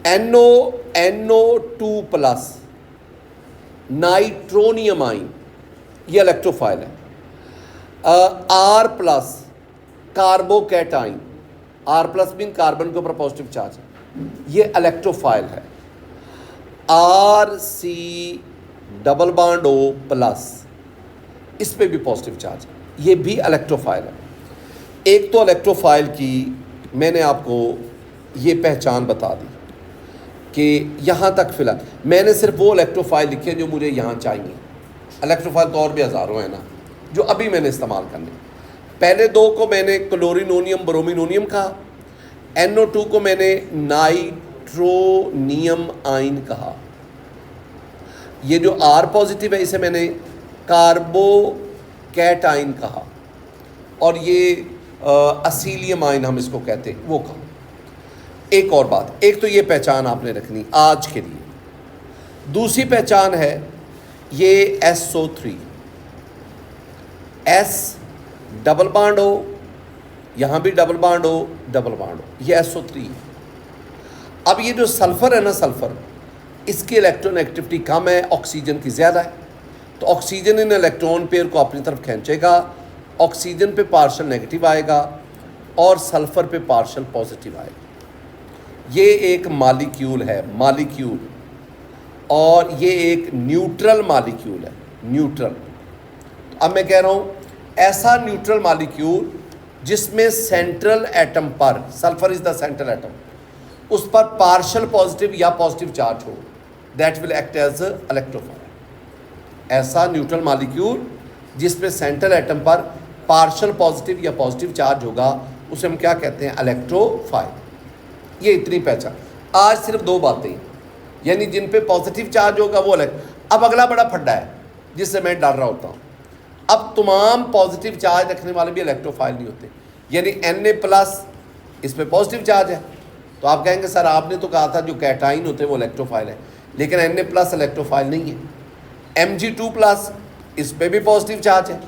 NO2+ नाइट्रोनियम आइन, ये इलेक्ट्रोफाइल है। R+ carbocation, R+ mean carbon के ऊपर पॉजिटिव चार्ज है, ये इलेक्ट्रोफाइल है। RC+O+, इस पे भी पॉजिटिव चार्ज है, ये भी इलेक्ट्रोफाइल है। एक तो इलेक्ट्रोफाइल की मैंने आपको ये पहचान बता दी कि यहाँ तक फिलहाल मैंने सिर्फ वो इलेक्ट्रोफाइल लिखे जो मुझे यहाँ चाहिए। इलेक्ट्रोफाइल तो और भी हज़ारों हैं ना जो अभी मैंने इस्तेमाल करने। पहले 2 को मैंने क्लोरीनोनियम ब्रोमीनोनियम कहा, NO2 को मैंने नाइट्रोनियम आइन कहा, ये जो R पॉजिटिव है इसे मैंने कार्बोकैटाइन कहा, और ये असीलियम आइन हम इसको कहते हैं वो कहा। एक और बात, एक तो ये पहचान आपने रखनी आज के लिए। दूसरी पहचान है ये SO3, S डबल बॉन्ड हो, यहाँ भी डबल बॉन्ड हो, डबल बॉन्ड हो, ये SO3 है। अब ये जो सल्फ़र है ना, सल्फ़र, इसकी इलेक्ट्रोनेगेटिविटी कम है, ऑक्सीजन की ज़्यादा है, तो ऑक्सीजन इन इलेक्ट्रॉन पेयर को अपनी तरफ खींचेगा, ऑक्सीजन पे पार्शल नेगेटिव आएगा और सल्फ़र पे पार्शल पॉजिटिव आएगा। ये एक मॉलिक्यूल है, मॉलिक्यूल, और ये एक न्यूट्रल मॉलिक्यूल है, न्यूट्रल। अब मैं कह रहा हूँ ऐसा न्यूट्रल मॉलिक्यूल जिसमें सेंट्रल एटम पर, sulphur is the central atom, उस पर पार्शल पॉजिटिव या पॉजिटिव चार्ज हो, that will act as electrophile. ऐसा न्यूट्रल मॉलिक्यूल जिसमें सेंट्रल एटम पर पार्शल पॉजिटिव या पॉजिटिव चार्ज होगा, उसे हम क्या कहते हैं, इलेक्ट्रोफाइल। ये इतनी पहचान। आज सिर्फ 2 बातें, यानी जिन पे पॉजिटिव चार्ज होगा वो अलग। अब अगला बड़ा फड्डा है जिससे मैं डर रहा होता हूँ, अब तमाम पॉजिटिव चार्ज रखने वाले भी इलेक्ट्रोफाइल नहीं होते, यानी Na+ इस पे पॉजिटिव चार्ज है, तो आप कहेंगे सर आपने तो कहा था जो कैटाइन होते हैं वो इलेक्ट्रोफाइल है, लेकिन Na+ इलेक्ट्रोफाइल नहीं है। Mg2+ इस पे भी पॉजिटिव चार्ज है,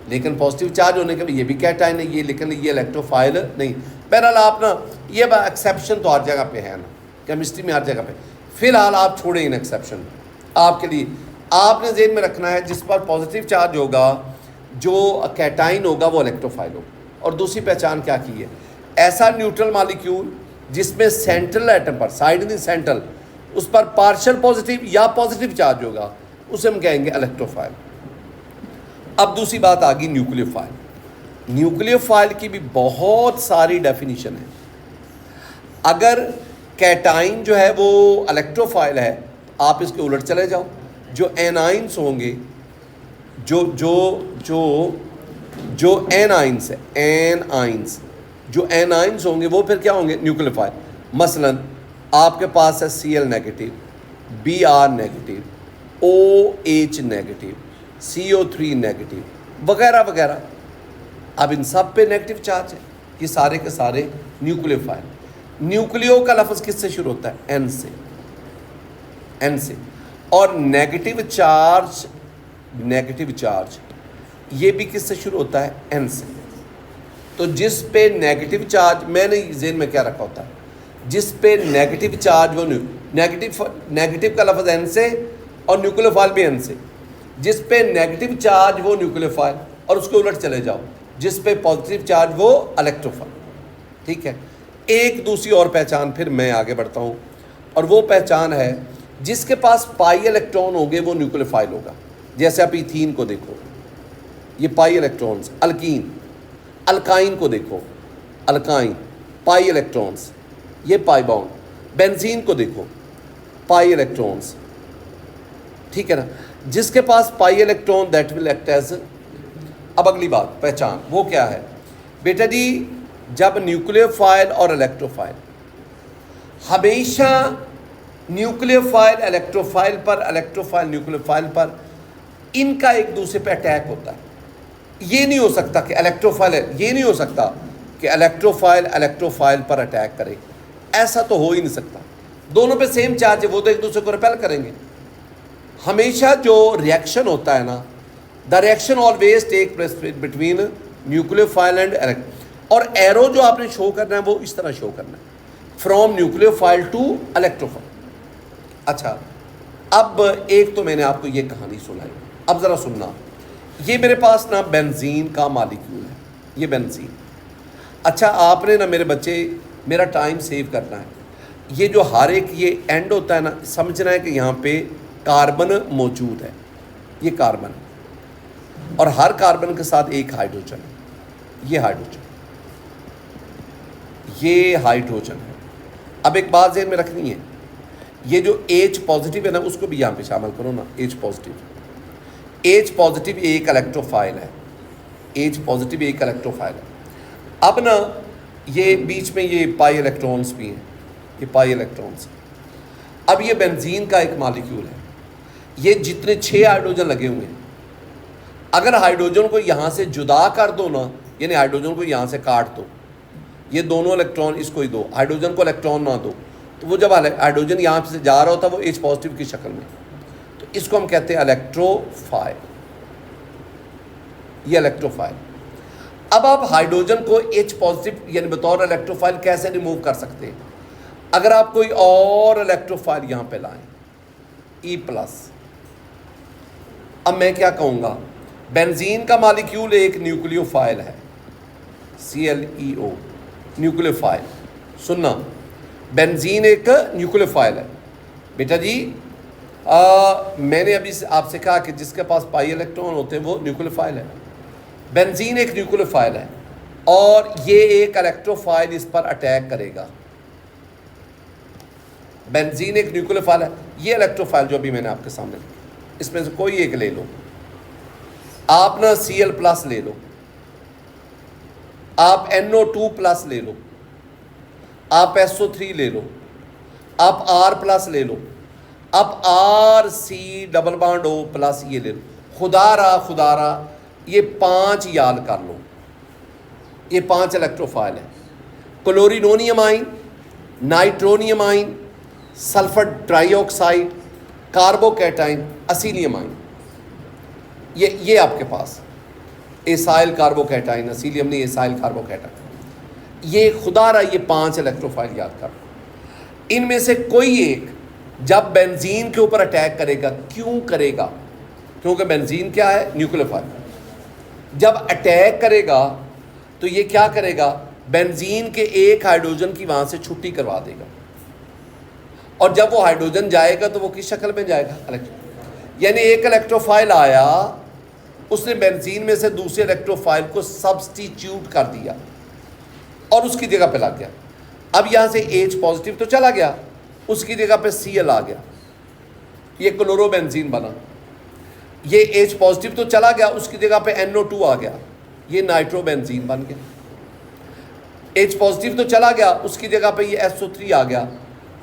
लेकिन पॉजिटिव चार्ज होने के बाद ये भी कैटाइन है, ये, लेकिन ये इलेक्ट्रोफाइल नहीं। बहरहाल आप ना, ये एक्सेप्शन तो हर जगह पे है ना, केमिस्ट्री में हर जगह पे। फिलहाल आप छोड़ें इन एक्सेप्शन, आपके लिए आपने जेहन में रखना है जिस पर पॉजिटिव चार्ज होगा, जो कैटाइन होगा वो इलेक्ट्रोफाइल होगा। और दूसरी पहचान क्या की है, ऐसा न्यूट्रल मॉलिक्यूल जिसमें सेंट्रल एटम पर, साइड नहीं सेंट्रल, उस पर पार्शियल पॉजिटिव या पॉजिटिव चार्ज होगा, उसे हम कहेंगे इलेक्ट्रोफाइल। अब दूसरी बात आ गई न्यूक्लियोफाइल। न्यूक्लियोफाइल की भी बहुत सारी डेफिनेशन है। अगर कैटाइन जो है वो इलेक्ट्रोफाइल है, आप इसके उलट चले जाओ, जो एनाइंस होंगे, जो एनाइंस है, एनाइंस, जो एनाइंस होंगे वो फिर क्या होंगे, न्यूक्लियोफाइल। मसलन आपके पास है Cl negative, Br negative, OH negative, CO3 negative, वगैरह वगैरह। अब इन सब पे नेगेटिव चार्ज है, ये सारे के सारे न्यूक्लियोफाइल। न्यूक्लियो का लफ्ज़ किससे शुरू होता है, N से। N से। और नेगेटिव चार्ज ये भी किससे शुरू होता है? N से। तो जिस पे नेगेटिव चार्ज, मैंने ज़हन में क्या रखा होता है, जिस पे नेगेटिव चार्ज वो नेगेटिव का लफ्ज़ N से और न्यूक्लियोफाइल भी N से। जिस पे नेगेटिव चार्ज वो न्यूक्लियोफाइल, और उसके उलट चले जाओ, जिस पे पॉजिटिव चार्ज वो इलेक्ट्रोफाइल। ठीक है। एक दूसरी और पहचान फिर मैं आगे बढ़ता हूँ, और वो पहचान है जिसके पास पाई इलेक्ट्रॉन होंगे वो न्यूक्लियोफाइल होगा। जैसे आप इथीन को देखो, ये पाई इलेक्ट्रॉन्स। अल्काइन को देखो, अल्काइन पाई इलेक्ट्रॉन्स, ये पाई बॉन्ड। बेंजीन को देखो, पाई इलेक्ट्रॉन्स। ठीक है ना। जिसके पास pi electron that will act as. अब अगली बात पहचान, वो क्या है बेटा जी? जब न्यूक्लियोफाइल और इलेक्ट्रोफाइल, हमेशा न्यूक्लियोफाइल इलेक्ट्रोफाइल पर, इलेक्ट्रोफाइल न्यूक्लियोफाइल पर, इनका एक दूसरे पे अटैक होता है। ये नहीं हो सकता कि ये नहीं हो सकता कि इलेक्ट्रोफाइल इलेक्ट्रोफाइल पर अटैक करे। ऐसा तो हो ही नहीं सकता। दोनों पे सेम चार्ज है, वो तो एक दूसरे को रिपेल करेंगे। हमेशा जो रिएक्शन होता है ना, the reaction always take place between nucleophile and और एरो जो आपने शो करना है वो इस तरह शो करना है, फ्रॉम न्यूक्लियोफाइल टू इलेक्ट्रोफाइल। अच्छा, अब एक तो मैंने आपको ये कहानी सुनाई, अब ज़रा सुनना। ये मेरे पास ना बेंजीन का मॉलिक्यूल है, ये बेंजीन। अच्छा, आपने ना मेरे बच्चे मेरा टाइम सेव करना है। ये जो हर एक ये एंड होता है ना, समझना है कि यहाँ पे कार्बन मौजूद है, ये कार्बन है, और हर कार्बन के साथ एक हाइड्रोजन है, ये हाइड्रोजन, ये हाइड्रोजन है। अब एक बात ज़हन में रखनी है, ये जो H पॉजिटिव है ना, उसको भी यहाँ पे शामिल करो ना। H पॉजिटिव एक इलेक्ट्रोफाइल है, H पॉजिटिव एक इलेक्ट्रोफाइल है। अब ना ये बीच में ये पाई इलेक्ट्रॉन्स भी हैं, ये पाई इलेक्ट्रॉन्स। अब ये बेंजीन का एक मॉलिक्यूल है, ये जितने 6 हाइड्रोजन लगे हुए हैं, अगर हाइड्रोजन को यहाँ से जुदा कर दो ना, यानी हाइड्रोजन को यहाँ से काट दो, ये दोनों इलेक्ट्रॉन इसको ही दो, हाइड्रोजन को इलेक्ट्रॉन ना दो, तो वो जब हाइड्रोजन यहाँ से जा रहा होता है वो H पॉजिटिव की शक्ल में, तो इसको हम कहते हैं इलेक्ट्रोफाइल, ये इलेक्ट्रोफाइल। अब आप हाइड्रोजन को H पॉजिटिव यानी बतौर इलेक्ट्रोफाइल कैसे रिमूव कर सकते हैं? अगर आप कोई और इलेक्ट्रोफाइल यहाँ पे लाएं, E+। अब मैं क्या कहूँगा, बेंजीन का मॉलिक्यूल एक न्यूक्लियोफाइल है, ClEO, न्यूक्लियोफाइल। सुनना, बेंजीन एक न्यूक्लियोफाइल है बेटा जी। मैंने अभी आपसे कहा कि जिसके पास पाई इलेक्ट्रॉन होते हैं वो न्यूक्लियोफाइल है। बेंजीन एक न्यूक्लियोफाइल है और ये एक इलेक्ट्रोफाइल इस पर अटैक करेगा। बेंजीन एक न्यूक्लियोफाइल है, ये इलेक्ट्रोफाइल जो अभी मैंने आपके सामने, इसमें से कोई एक ले लो। आप ना Cl+ ले लो, आप NO2+ ले लो, आप SO3 ले लो, आप R+ ले लो, आप RC+O+ ये ले लो। खुदारा ये 5 याद कर लो, ये 5 इलेक्ट्रोफाइल है। क्लोरिनोनियम आइन, नाइट्रोनियम आइन, सल्फर ट्राइऑक्साइड, कार्बोकैटाइन, असीलियम आइन, ये आपके पास एसाइल कार्बोकैटाइन, असीलियम नहीं, एसाइल कार्बोकैटाइन। ये खुदारा ये 5 इलेक्ट्रोफाइल याद कर। इनमें से कोई एक जब बेंजीन के ऊपर अटैक करेगा, क्यों करेगा? क्योंकि बेंजीन क्या है? न्यूक्लियोफाइल। जब अटैक करेगा तो ये क्या करेगा? बेंजीन के एक हाइड्रोजन की वहाँ से छुट्टी करवा देगा, और जब वो हाइड्रोजन जाएगा तो वो किस शक्ल में जाएगा? यानी एक इलेक्ट्रोफाइल आया, उसने बेंजीन में से दूसरे इलेक्ट्रोफाइल को सब्स्टिट्यूट कर दिया और उसकी जगह पे लग गया। अब यहाँ से H पॉजिटिव तो चला गया, उसकी जगह पे Cl आ गया, ये क्लोरोबेंजीन बना। ये H पॉजिटिव तो चला गया, उसकी जगह पे NO2 आ गया, ये नाइट्रोबेंजीन बन गया। H पॉजिटिव तो चला गया, उसकी जगह पे ये SO3 आ गया,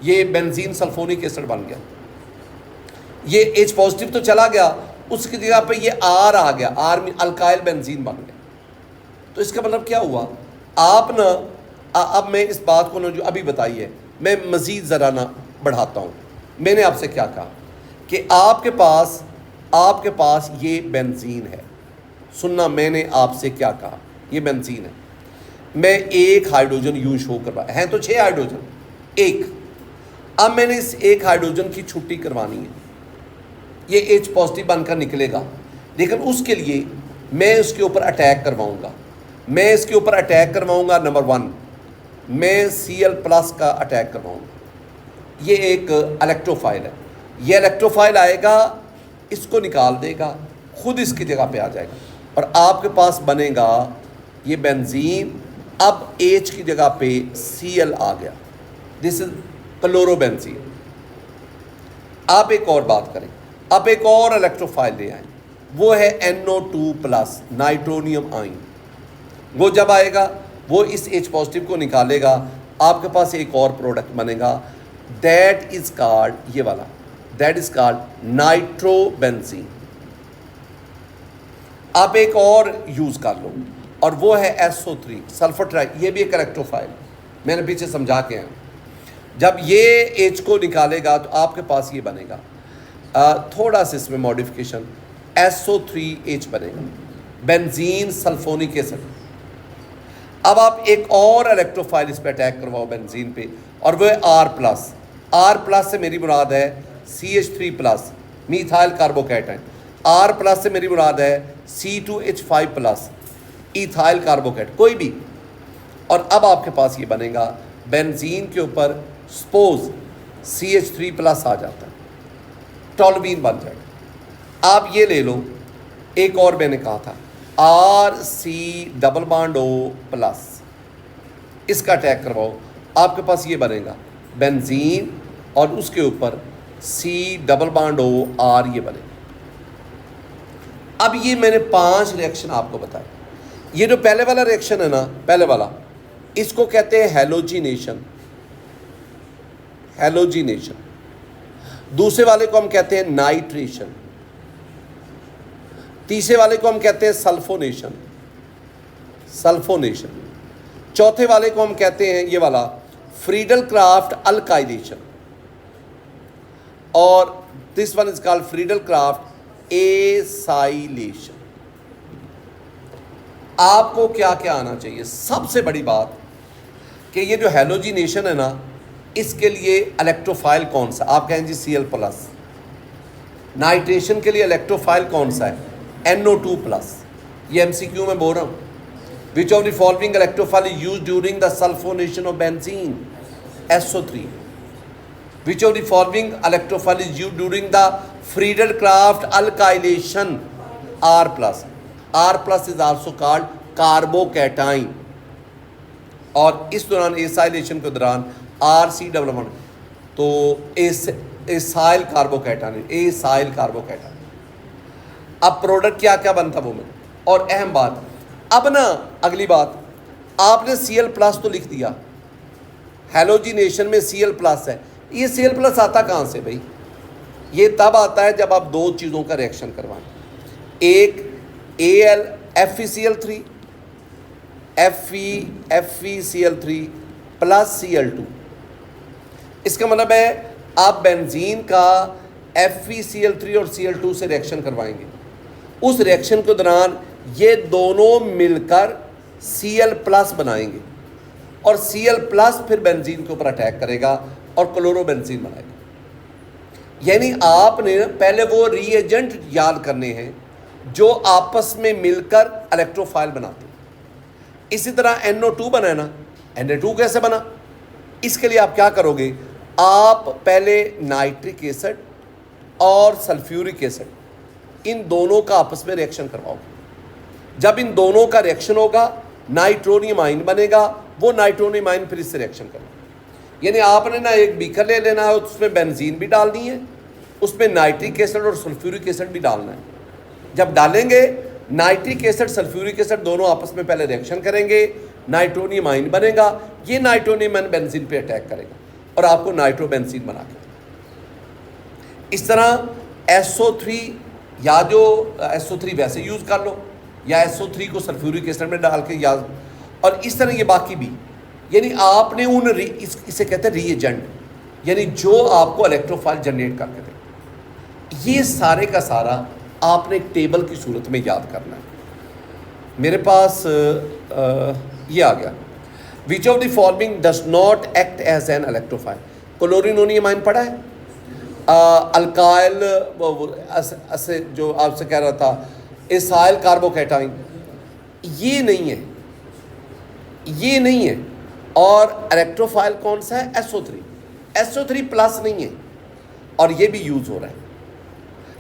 ये बेंजीन सल्फोनिक एसिड बन गया। ये H पॉजिटिव तो चला गया, उसकी जगह पे ये R आ गया, R में अल्काइल बेंजीन बन गया। तो इसका मतलब क्या हुआ? आप ना अब मैं इस बात को ना जो अभी बताई है, मैं मज़ीद ज़रा ना बढ़ाता हूँ। मैंने आपसे क्या कहा कि आपके पास ये बेंजीन है। सुनना, मैंने आपसे क्या कहा, ये बेंजीन है। मैं एक हाइड्रोजन यूं शो करवा है, तो 6 हाइड्रोजन, एक। अब मैंने इस एक हाइड्रोजन की छुट्टी करवानी है, ये H पॉजिटिव बनकर निकलेगा, लेकिन उसके लिए मैं इसके ऊपर अटैक करवाऊंगा। मैं इसके ऊपर अटैक करवाऊंगा, नंबर 1 मैं Cl+ का अटैक करवाऊंगा। ये एक इलेक्ट्रोफाइल है, ये इलेक्ट्रोफाइल आएगा, इसको निकाल देगा, खुद इसकी जगह पे आ जाएगा और आपके पास बनेगा ये बेंजीन। अब H की जगह पे Cl आ गया, दिस इज क्लोरोबेंजीन। आप एक और बात करें, आप एक और इलेक्ट्रोफाइल ले आए, वो है NO2+, नाइट्रोनियम आयन। वो जब आएगा वो इस H पॉजिटिव को निकालेगा, आपके पास एक और प्रोडक्ट बनेगा, दैट इज कॉल्ड, ये वाला, दैट इज कॉल्ड नाइट्रोबेंजीन। आप एक और यूज कर लो और वो है SO3, सल्फर ट्राई। ये भी एक इलेक्ट्रोफाइल, मैंने पीछे समझा के हैं। जब ये H को निकालेगा तो आपके पास ये बनेगा, थोड़ा सा इसमें मॉडिफिकेशन, SO3H बनेगा, बेंजीन सल्फोनिक एसिड। अब आप एक और इलेक्ट्रोफाइल इस पर अटैक करवाओ बेंजीन पे, और वो है R+ से मेरी मुराद है CH3+, मीथाइल कार्बोकैटायन। R+ से मेरी मुराद है C2H5+, इथाइल कार्बोकैट, कोई भी। और अब आपके पास ये बनेगा, बेंजीन के ऊपर सपोज CH3+ आ जाता है, टॉल्यूइन बन जाएगा। आप ये ले लो, एक और मैंने कहा था RC++O+, इसका अटैक करवाओ, आपके पास ये बनेगा बेंजीन और उसके ऊपर C++OR ये बनेगा। अब ये मैंने 5 रिएक्शन आपको बताए। ये जो पहले वाला रिएक्शन है ना, पहले वाला, इसको कहते हैं हैलोजिनेशन, हैलोजिनेशन। दूसरे वाले को हम कहते हैं नाइट्रेशन, तीसरे वाले को हम कहते हैं सल्फोनेशन, सल्फोनेशन। चौथे वाले को हम कहते हैं ये वाला फ्रीडल क्राफ्ट अल्काइलेशन, और this one is called Friedel Crafts acylation. आपको क्या क्या आना चाहिए? सबसे बड़ी बात कि ये जो हैलोजिनेशन है ना, इसके लिए इलेक्ट्रोफाइल कौन सा? आप कहें जी Cl+। नाइट्रेशन के लिए इलेक्ट्रोफाइल कौन सा है? NO2+। ये MCQ में बोल रहा हूँ। विच of the following electrophile is used during the sulphonation of benzene? SO3। Which of the following electrophile is used during the Friedel craft alkylation? R+। R+ is also called carbocation, और इस दौरान acylation के दौरान RC++, तो acyl carbocation, acyl carbocation. अब product क्या क्या बनता वो में, और अहम बात, अब ना अगली बात, आपने Cl+ तो लिख दिया, हैलोजिनेशन में Cl+ है। ये Cl+ आता कहाँ से भाई? ये तब आता है जब आप दो चीज़ों का रिएक्शन करवाएं, एक FeCl3 प्लस Cl2। इसका मतलब है आप बेंजीन का FeCl3 और Cl2 से रिएक्शन करवाएंगे। उस रिएक्शन के दौरान ये दोनों मिलकर Cl+ बनाएंगे, और Cl+ फिर बेंजीन के ऊपर अटैक करेगा और क्लोरोबेंजीन बनाएगा। यानी आपने पहले वो रिएजेंट याद करने हैं जो आपस में मिलकर इलेक्ट्रोफाइल बनाते हैं। इसी तरह NO2 बना है ना, Na2 कैसे बना? इसके लिए आप क्या करोगे, आप पहले नाइट्रिक एसिड और सल्फ्यूरिक एसिड, इन दोनों का आपस में रिएक्शन करवाओगे। जब इन दोनों का रिएक्शन होगा, नाइट्रोनियम आयन बनेगा, वो नाइट्रोनियम आयन फिर इससे रिएक्शन करेगा। यानी आपने ना एक बीकर ले लेना है, उसमें बेंजीन भी डालनी है, उसमें नाइट्रिक एसिड और सल्फ्यूरिक एसिड भी डालना है। जब डालेंगे, नाइट्रिक एसिड सल्फ्यूरिक एसिड दोनों आपस में पहले रिएक्शन करेंगे, नाइट्रोनियम आयन बनेगा, ये नाइट्रोनियम आयन बेंजीन पे अटैक करेगा और आपको नाइट्रोबेंजीन बना के। इस तरह SO3, या जो SO3 वैसे यूज़ कर लो, या SO3 को सल्फ्यूरिक एसिड में डाल के, या और इस तरह ये बाकी भी। यानी आपने उन इसे कहते हैं रीएजेंट, यानी जो आपको इलेक्ट्रोफाइल जनरेट करके दे। ये सारे का सारा आपने एक टेबल की सूरत में याद करना है। मेरे पास ये आ गया, which of the following does not act as an electrophile. Chlorine amine पढ़ा है, अल्काइल जो आपसे कह रहा था इसाइल कार्बोकैटाइन, ये नहीं है, ये नहीं है। और इलेक्ट्रोफाइल कौन सा है? SO3, SO3 प्लस नहीं है, और ये भी यूज हो रहा है।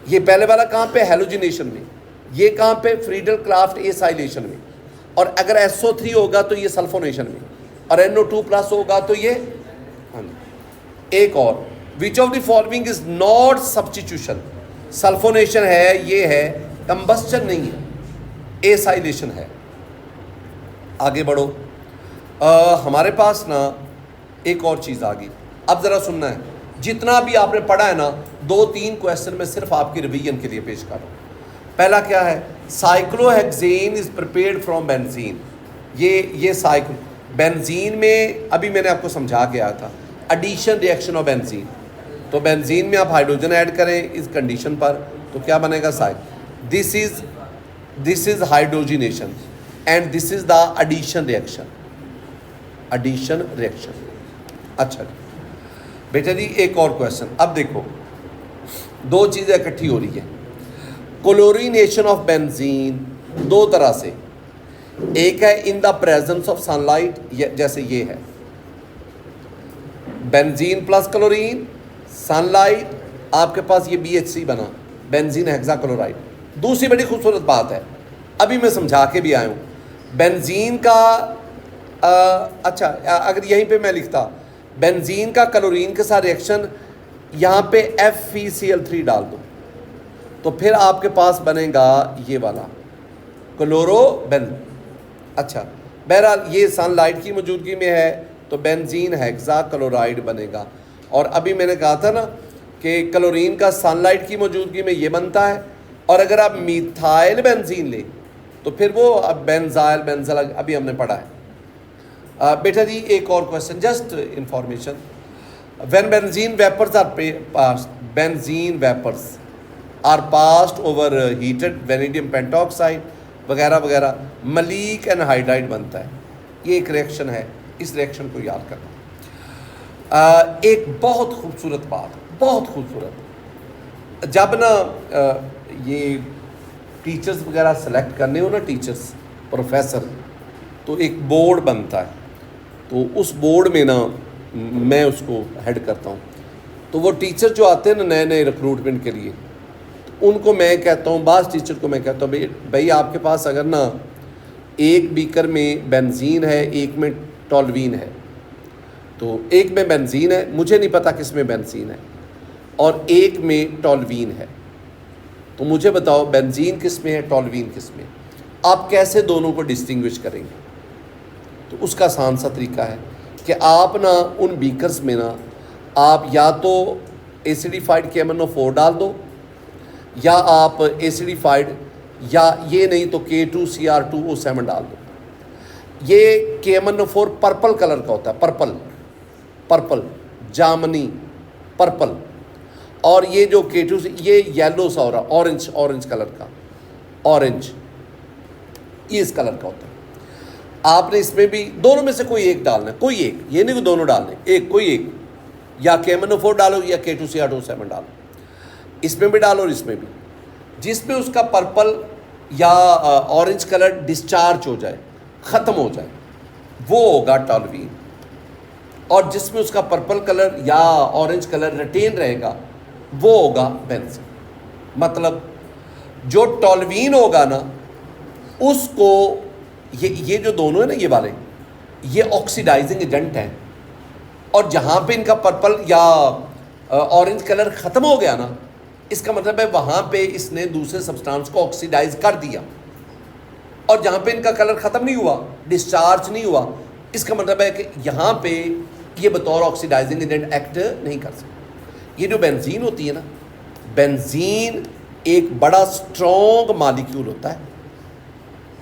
ये पहले वाला कहाँ पे? हैलोजिनेशन में। ये कहाँ पे? फ्रीडल क्राफ्ट एसाइलेशन में। और अगर SO3 होगा तो ये सल्फोनेशन में, और NO2 प्लस होगा तो ये। एक और, विच of the following is not substitution. Sulphonation है, ये है, कंबस्टन नहीं है, एसाइलेशन है। आगे बढ़ो। हमारे पास ना एक और चीज़ आ गई, अब ज़रा सुनना है। जितना भी आपने पढ़ा है ना, 2-3 क्वेश्चन में सिर्फ आपकी रिवीजन के लिए पेश कर रहा हूँ। पहला क्या है? Cyclohexane is prepared from benzene. ये साइक्लो बेंजीन में अभी मैंने आपको समझा के आया था, एडिशन रिएक्शन ऑफ बेंजीन। तो बेंजीन में आप हाइड्रोजन ऐड करें इस कंडीशन पर, तो क्या बनेगा? This is hydrogenation and this is the addition reaction. Addition reaction. अच्छा बेटा जी, एक और क्वेश्चन। अब देखो, दो चीज़ें इकट्ठी हो रही है। क्लोरीनेशन ऑफ बेंजीन दो तरह से, एक है in the presence of sunlight, जैसे ये है बेंजीन प्लस क्लोरीन, सनलाइट, आपके पास ये BHC बना, बेंजीन हेक्साक्लोराइड। दूसरी बड़ी खूबसूरत बात है, अभी मैं समझा के भी आया हूँ, बेंजीन का अच्छा, अगर यहीं पे मैं लिखता बेंजीन का क्लोरीन के साथ रिएक्शन, यहाँ पे FeCl3 डाल दो, तो फिर आपके पास बनेगा ये वाला क्लोरोबेन। अच्छा, बहरहाल ये सनलाइट की मौजूदगी में है तो बेंजीन हेक्साक्लोराइड बनेगा। और अभी मैंने कहा था ना कि क्लोरीन का सनलाइट की मौजूदगी में ये बनता है, और अगर आप मिथाइल बेंजीन ले तो फिर वो अब बेंजाइल बेंजल अभी हमने पढ़ा है। बेटा जी एक और question, just information. When benzene vapours are passed, benzene vapours are passed over heated vanadium pentoxide वगैरह वगैरह, मलीक एनहाइड्राइड बनता है। ये एक रिएक्शन है, इस रिएक्शन को याद करना। एक बहुत खूबसूरत बात, बहुत खूबसूरत, जब ना ये टीचर्स वगैरह सेलेक्ट करने हो ना, टीचर्स प्रोफेसर, तो एक बोर्ड बनता है, तो उस बोर्ड में ना मैं उसको हेड करता हूँ। तो वो टीचर जो आते हैं ना नए नए रिक्रूटमेंट के लिए, तो उनको मैं कहता हूँ, बास टीचर को मैं कहता हूँ, भाई आपके पास अगर ना एक बीकर में बेंजीन है, एक में टॉल्वीन है, तो एक में बेंजीन है, मुझे नहीं पता किस में बेंजीन है, और एक में टॉल्वीन है, तो मुझे बताओ बेंजीन किस में है, टॉल्वीन किस में, आप कैसे दोनों को डिस्टिंग्विश करेंगे? तो उसका आसान सा तरीका है कि आप ना उन बीकर्स में ना आप या तो एसिडिफाइड KMnO4 डाल दो, या आप एसिडिफाइड, या ये नहीं तो K2Cr2O7 डाल दो। ये KMnO4 पर्पल कलर का होता है, पर्पल जामनी पर्पल, और ये जो K2 ये येलो सा हो रहा, ऑरेंज कलर का, ऑरेंज ये इस कलर का होता है। आपने इसमें भी दोनों में से कोई एक डालना है, कोई एक, ये नहीं कि दोनों डालने, एक कोई एक, या KMnO4 डालो या K2Cr2O7 डालो, इसमें भी डालो और इसमें भी। जिसमें उसका पर्पल या ऑरेंज कलर डिस्चार्ज हो जाए, ख़त्म हो जाए, वो होगा टॉल्वीन, और जिसमें उसका पर्पल कलर या ऑरेंज कलर रिटेन रहेगा वो होगा बेंजीन। मतलब जो टॉल्वीन होगा ना उसको, ये जो दोनों है ना, ये वाले, ये ऑक्सीडाइजिंग एजेंट हैं, और जहाँ पे इनका पर्पल या ऑरेंज कलर ख़त्म हो गया ना, इसका मतलब है वहाँ पे इसने दूसरे सब्सटेंस को ऑक्सीडाइज कर दिया, और जहाँ पे इनका कलर ख़त्म नहीं हुआ, डिस्चार्ज नहीं हुआ, इसका मतलब है कि यहाँ पे ये बतौर ऑक्सीडाइजिंग एजेंट एक्ट नहीं कर सकते। ये जो बेंजीन होती है ना, बेंजीन एक बड़ा स्ट्रॉन्ग मॉलिक्यूल होता है,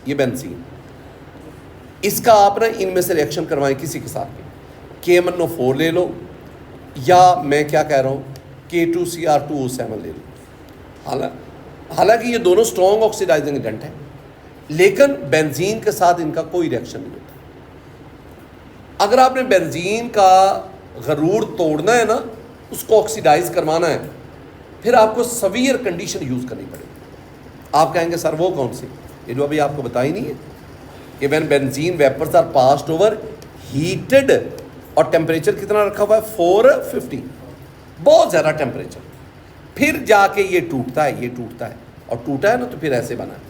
ये बेंजीन, इसका आप ना इनमें से रिएक्शन करवाएं किसी के साथ भी, KMnO4 ले लो, या मैं क्या कह रहा हूँ K2Cr2O7 ले लो। हालांकि ये दोनों स्ट्रॉन्ग ऑक्सीडाइजिंग एजेंट हैं, लेकिन बेंजीन के साथ इनका कोई रिएक्शन नहीं होता। अगर आपने बेंजीन का गरूर तोड़ना है ना, उसको ऑक्सीडाइज करवाना है, फिर आपको सवियर कंडीशन यूज़ करनी पड़ेगी। आप कहेंगे सर वो कौन सी? ये जो अभी आपको बताई नहीं है कि when benzene vapours are passed over heated, और टेम्परेचर कितना रखा हुआ है 450, बहुत ज़्यादा टेम्परेचर, फिर जाके ये टूटता है, ये टूटता है, और टूटा है ना तो फिर ऐसे बना है,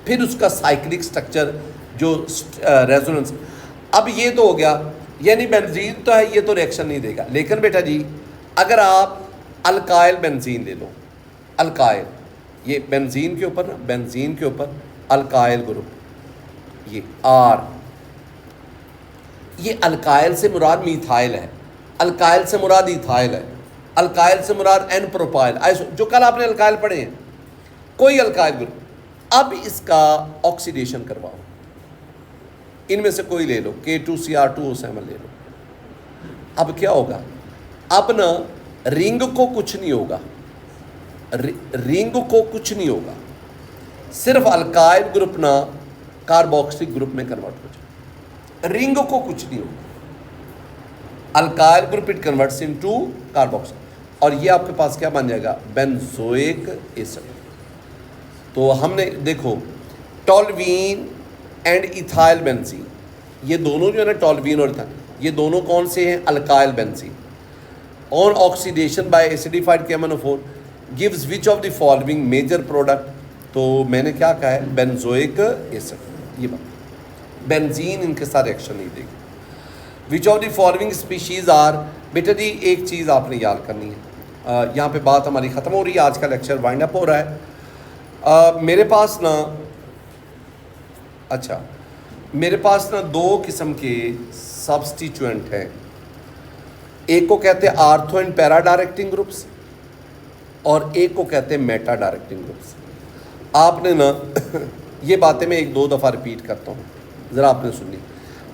फिर उसका साइक्लिक स्ट्रक्चर जो रेजोनेंस। अब ये तो हो गया, यानी बेंजीन तो है, ये तो रिएक्शन नहीं देगा। लेकिन बेटा जी अगर आप अल्काइल बेंजीन ले लो, अल्काइल, ये बेंजीन के ऊपर ना, बेंजीन के ऊपर अल्काइल ग्रुप, ये R, ये अल्काइल से मुराद मीथाइल है, अल्काइल से मुराद इथाइल है, अल्काइल से मुराद एन प्रोपाइल, जो कल आपने अल्काइल पढ़े हैं, कोई अल्काइल ग्रुप। अब इसका ऑक्सीडेशन करवाओ, इनमें से कोई ले लो, K2Cr2O7 ले लो। अब क्या होगा? अब ना रिंग को कुछ नहीं होगा, रिंग को कुछ नहीं होगा, सिर्फ अल्काइल ग्रुप ना कार्बोक्सिलिक ग्रुप में कन्वर्ट हो जाए, रिंग को कुछ नहीं होगा। Alkyl group it converts into carboxyl, और ये आपके पास क्या बन जाएगा? Benzoic acid. तो हमने देखो टॉल्वीन एंड इथाइल बेंजीन, ये दोनों जो है ना, टॉल्वीन और इथाइल, ये दोनों कौन से हैं? Alkyl benzene. On oxidation by acidified KMnO4 gives which of the following major product? तो मैंने क्या कहा है? Benzoic acid. ये बात, बेंजीन इनके साथ रिएक्शन नहीं देगी। Which of the following species are, बेटा जी एक चीज़ आपने याद करनी है, यहाँ पे बात हमारी ख़त्म हो रही है, आज का लेक्चर वाइंड अप हो रहा है। मेरे पास ना, अच्छा, मेरे पास ना दो किस्म के सब्स्टिट्यूएंट हैं, एक को कहते हैं ortho and para directing groups, और एक को कहते हैं मेटा डायरेक्टिंग ग्रुप्स। आपने ना ये बातें मैं एक दो दफ़ा रिपीट करता हूँ, ज़रा आपने सुनी।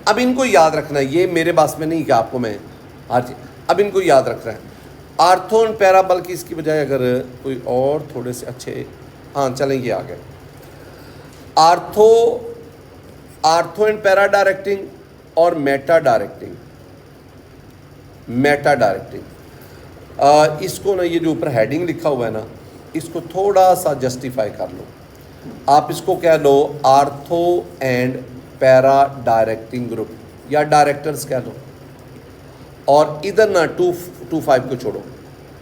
अब इनको याद रखना है, ये मेरे पास में नहीं कि आपको मैं हर चीज़, अब इनको याद रखना है। आर्थो एंड पैरा, बल्कि इसकी बजाय अगर कोई और थोड़े से अच्छे, हाँ चलें ये आ गए, आर्थो एंड पैरा डायरेक्टिंग और मेटा डायरेक्टिंग। मेटा डायरेक्टिंग, इसको ना, ये जो ऊपर हेडिंग लिखा हुआ है ना, इसको थोड़ा सा जस्टिफाई कर लो। आप इसको कह लो ortho and para directing group, या डायरेक्टर्स कह लो, और इधर ना 2-5 को छोड़ो,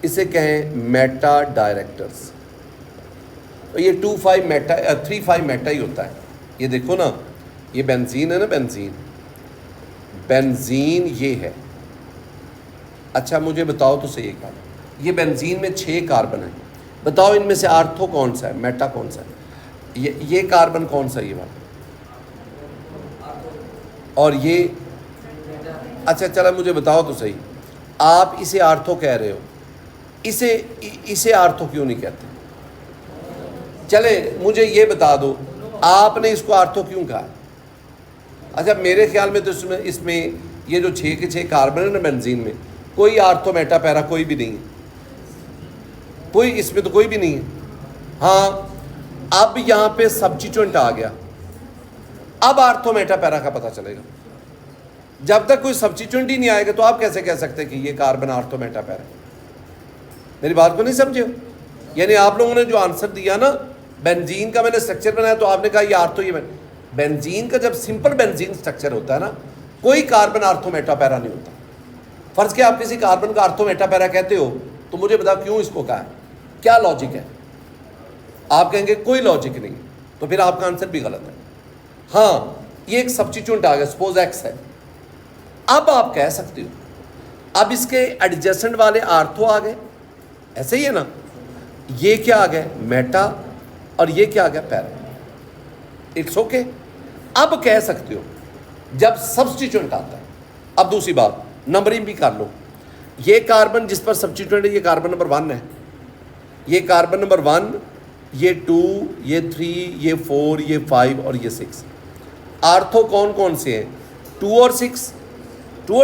इसे कहें मेटा डायरेक्टर्स। तो ये 2-5 मेटा, 3-5 मेटा ही होता है। ये देखो ना, ये बेंजीन है ना, बेंजीन ये है। अच्छा मुझे बताओ तो सही एक बात, ये बेंजीन में 6 कार्बन है, बताओ इनमें से आर्थो कौन सा है, मेटा कौन सा है? ये कार्बन कौन सा है ये वाला? और ये, अच्छा चलो मुझे बताओ तो सही, आप इसे आर्थो कह रहे हो, इसे आर्थो क्यों नहीं कहते? चले मुझे ये बता दो, आपने इसको आर्थो क्यों कहा? अच्छा मेरे ख्याल में तो इसमें ये जो 6 के 6 कार्बन है ना बेंजीन में, कोई आर्थो मेटा पैरा कोई भी नहीं है, कोई इसमें तो कोई भी नहीं है। हाँ अब यहाँ पे सब्स्टिट्यूएंट आ गया, अब आर्थो मेटा पैरा का पता चलेगा। जब तक कोई सब्स्टिट्यूएंट ही नहीं आएगा तो आप कैसे कह सकते हैं कि ये कार्बन आर्थो मेटा पैरा? मेरी बात को नहीं समझे हो? यानी आप लोगों ने जो आंसर दिया ना, बेंजीन का मैंने स्ट्रक्चर बनाया तो आपने कहा ये आर्थो, ये बेंजीन का जब सिंपल बेंजीन स्ट्रक्चर होता है ना, कोई कार्बन आर्थो मेटा पैरा नहीं होता। फर्ज के आप किसी कार्बन का आर्थो मेटा पैरा कहते हो तो मुझे बताओ क्यों इसको कहा है, क्या लॉजिक है? आप कहेंगे कोई लॉजिक नहीं, तो फिर आपका आंसर भी गलत है। हाँ ये एक सब्स्टिट्यूएंट आ गया, सपोज एक्स है, अब आप कह सकते हो, अब इसके एडजेसेंट वाले आर्थो आ गए, ऐसे ही है ना, ये क्या आ गया मेटा, और ये क्या आ गया पैरा। इट्स ओके, अब कह सकते हो जब सब्स्टिट्यूएंट आता है। अब दूसरी बात, नंबरिंग भी कर लो, ये कार्बन जिस पर सब्स्टिट्यूएंट है ये कार्बन नंबर 1 है, ये कार्बन नंबर 1, ये 2, ये 3, ये 4, ये 5 और ये 6। आर्थो कौन कौन से हैं? 2 और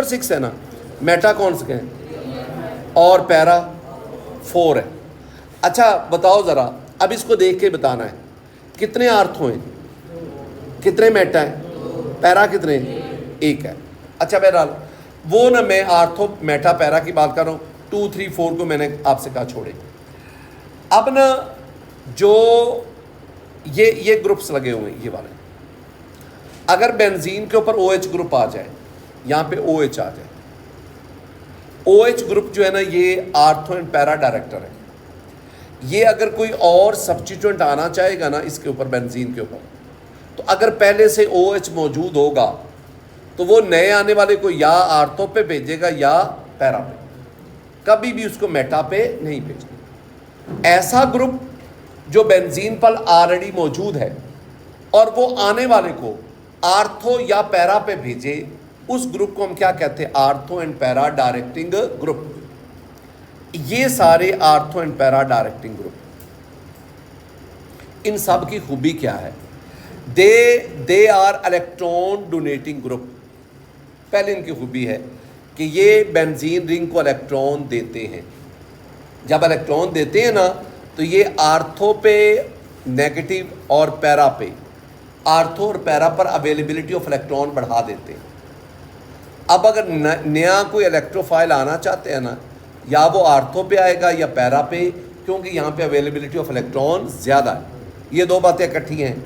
6 है ना। मेटा कौन से हैं? और पैरा 4 है। अच्छा बताओ ज़रा, अब इसको देख के बताना है कितने आर्थो हैं, कितने मेटा हैं, पैरा कितने हैं, 1 है। अच्छा बहरहाल वो ना मैं आर्थो मेटा पैरा की बात कर रहा हूँ, 2, 3, 4 को मैंने आपसे कहा छोड़े। अब ना जो ये ग्रुप्स लगे हुए हैं ये वाले, अगर बेंजीन के ऊपर OH ग्रुप आ जाए, यहाँ पे OH आ जाए, OH ग्रुप जो है ना ये आर्थो एंड पैरा डायरेक्टर है। ये अगर कोई और सब्स्टिट्यूएंट आना चाहेगा ना इसके ऊपर, बेंजीन के ऊपर, तो अगर पहले से OH मौजूद होगा तो वो नए आने वाले को या आर्थो पे भेजेगा या पैरा पे, कभी भी उसको मेटा पे नहीं भेजेगा। ऐसा ग्रुप जो बेंजीन पर ऑलरेडी मौजूद है और वो आने वाले को आर्थो या पैरा पे भेजे, उस ग्रुप को हम क्या कहते हैं, ortho and para directing group. ये सारे ortho and para directing group, इन सब की खूबी क्या है, they are electron donating group. पहले इनकी खूबी है कि ये बेंजीन रिंग को इलेक्ट्रॉन देते हैं। जब इलेक्ट्रॉन देते हैं ना तो ये आर्थो पे नेगेटिव और पैरा पे, आर्थो और पैरा पर अवेलेबिलिटी ऑफ इलेक्ट्रॉन बढ़ा देते हैं। अब अगर नया कोई इलेक्ट्रोफाइल आना चाहते हैं ना, या वो आर्थो पे आएगा या पैरा पे, क्योंकि यहाँ पे अवेलेबिलिटी ऑफ इलेक्ट्रॉन ज़्यादा है। ये दो बातें इकट्ठी हैं।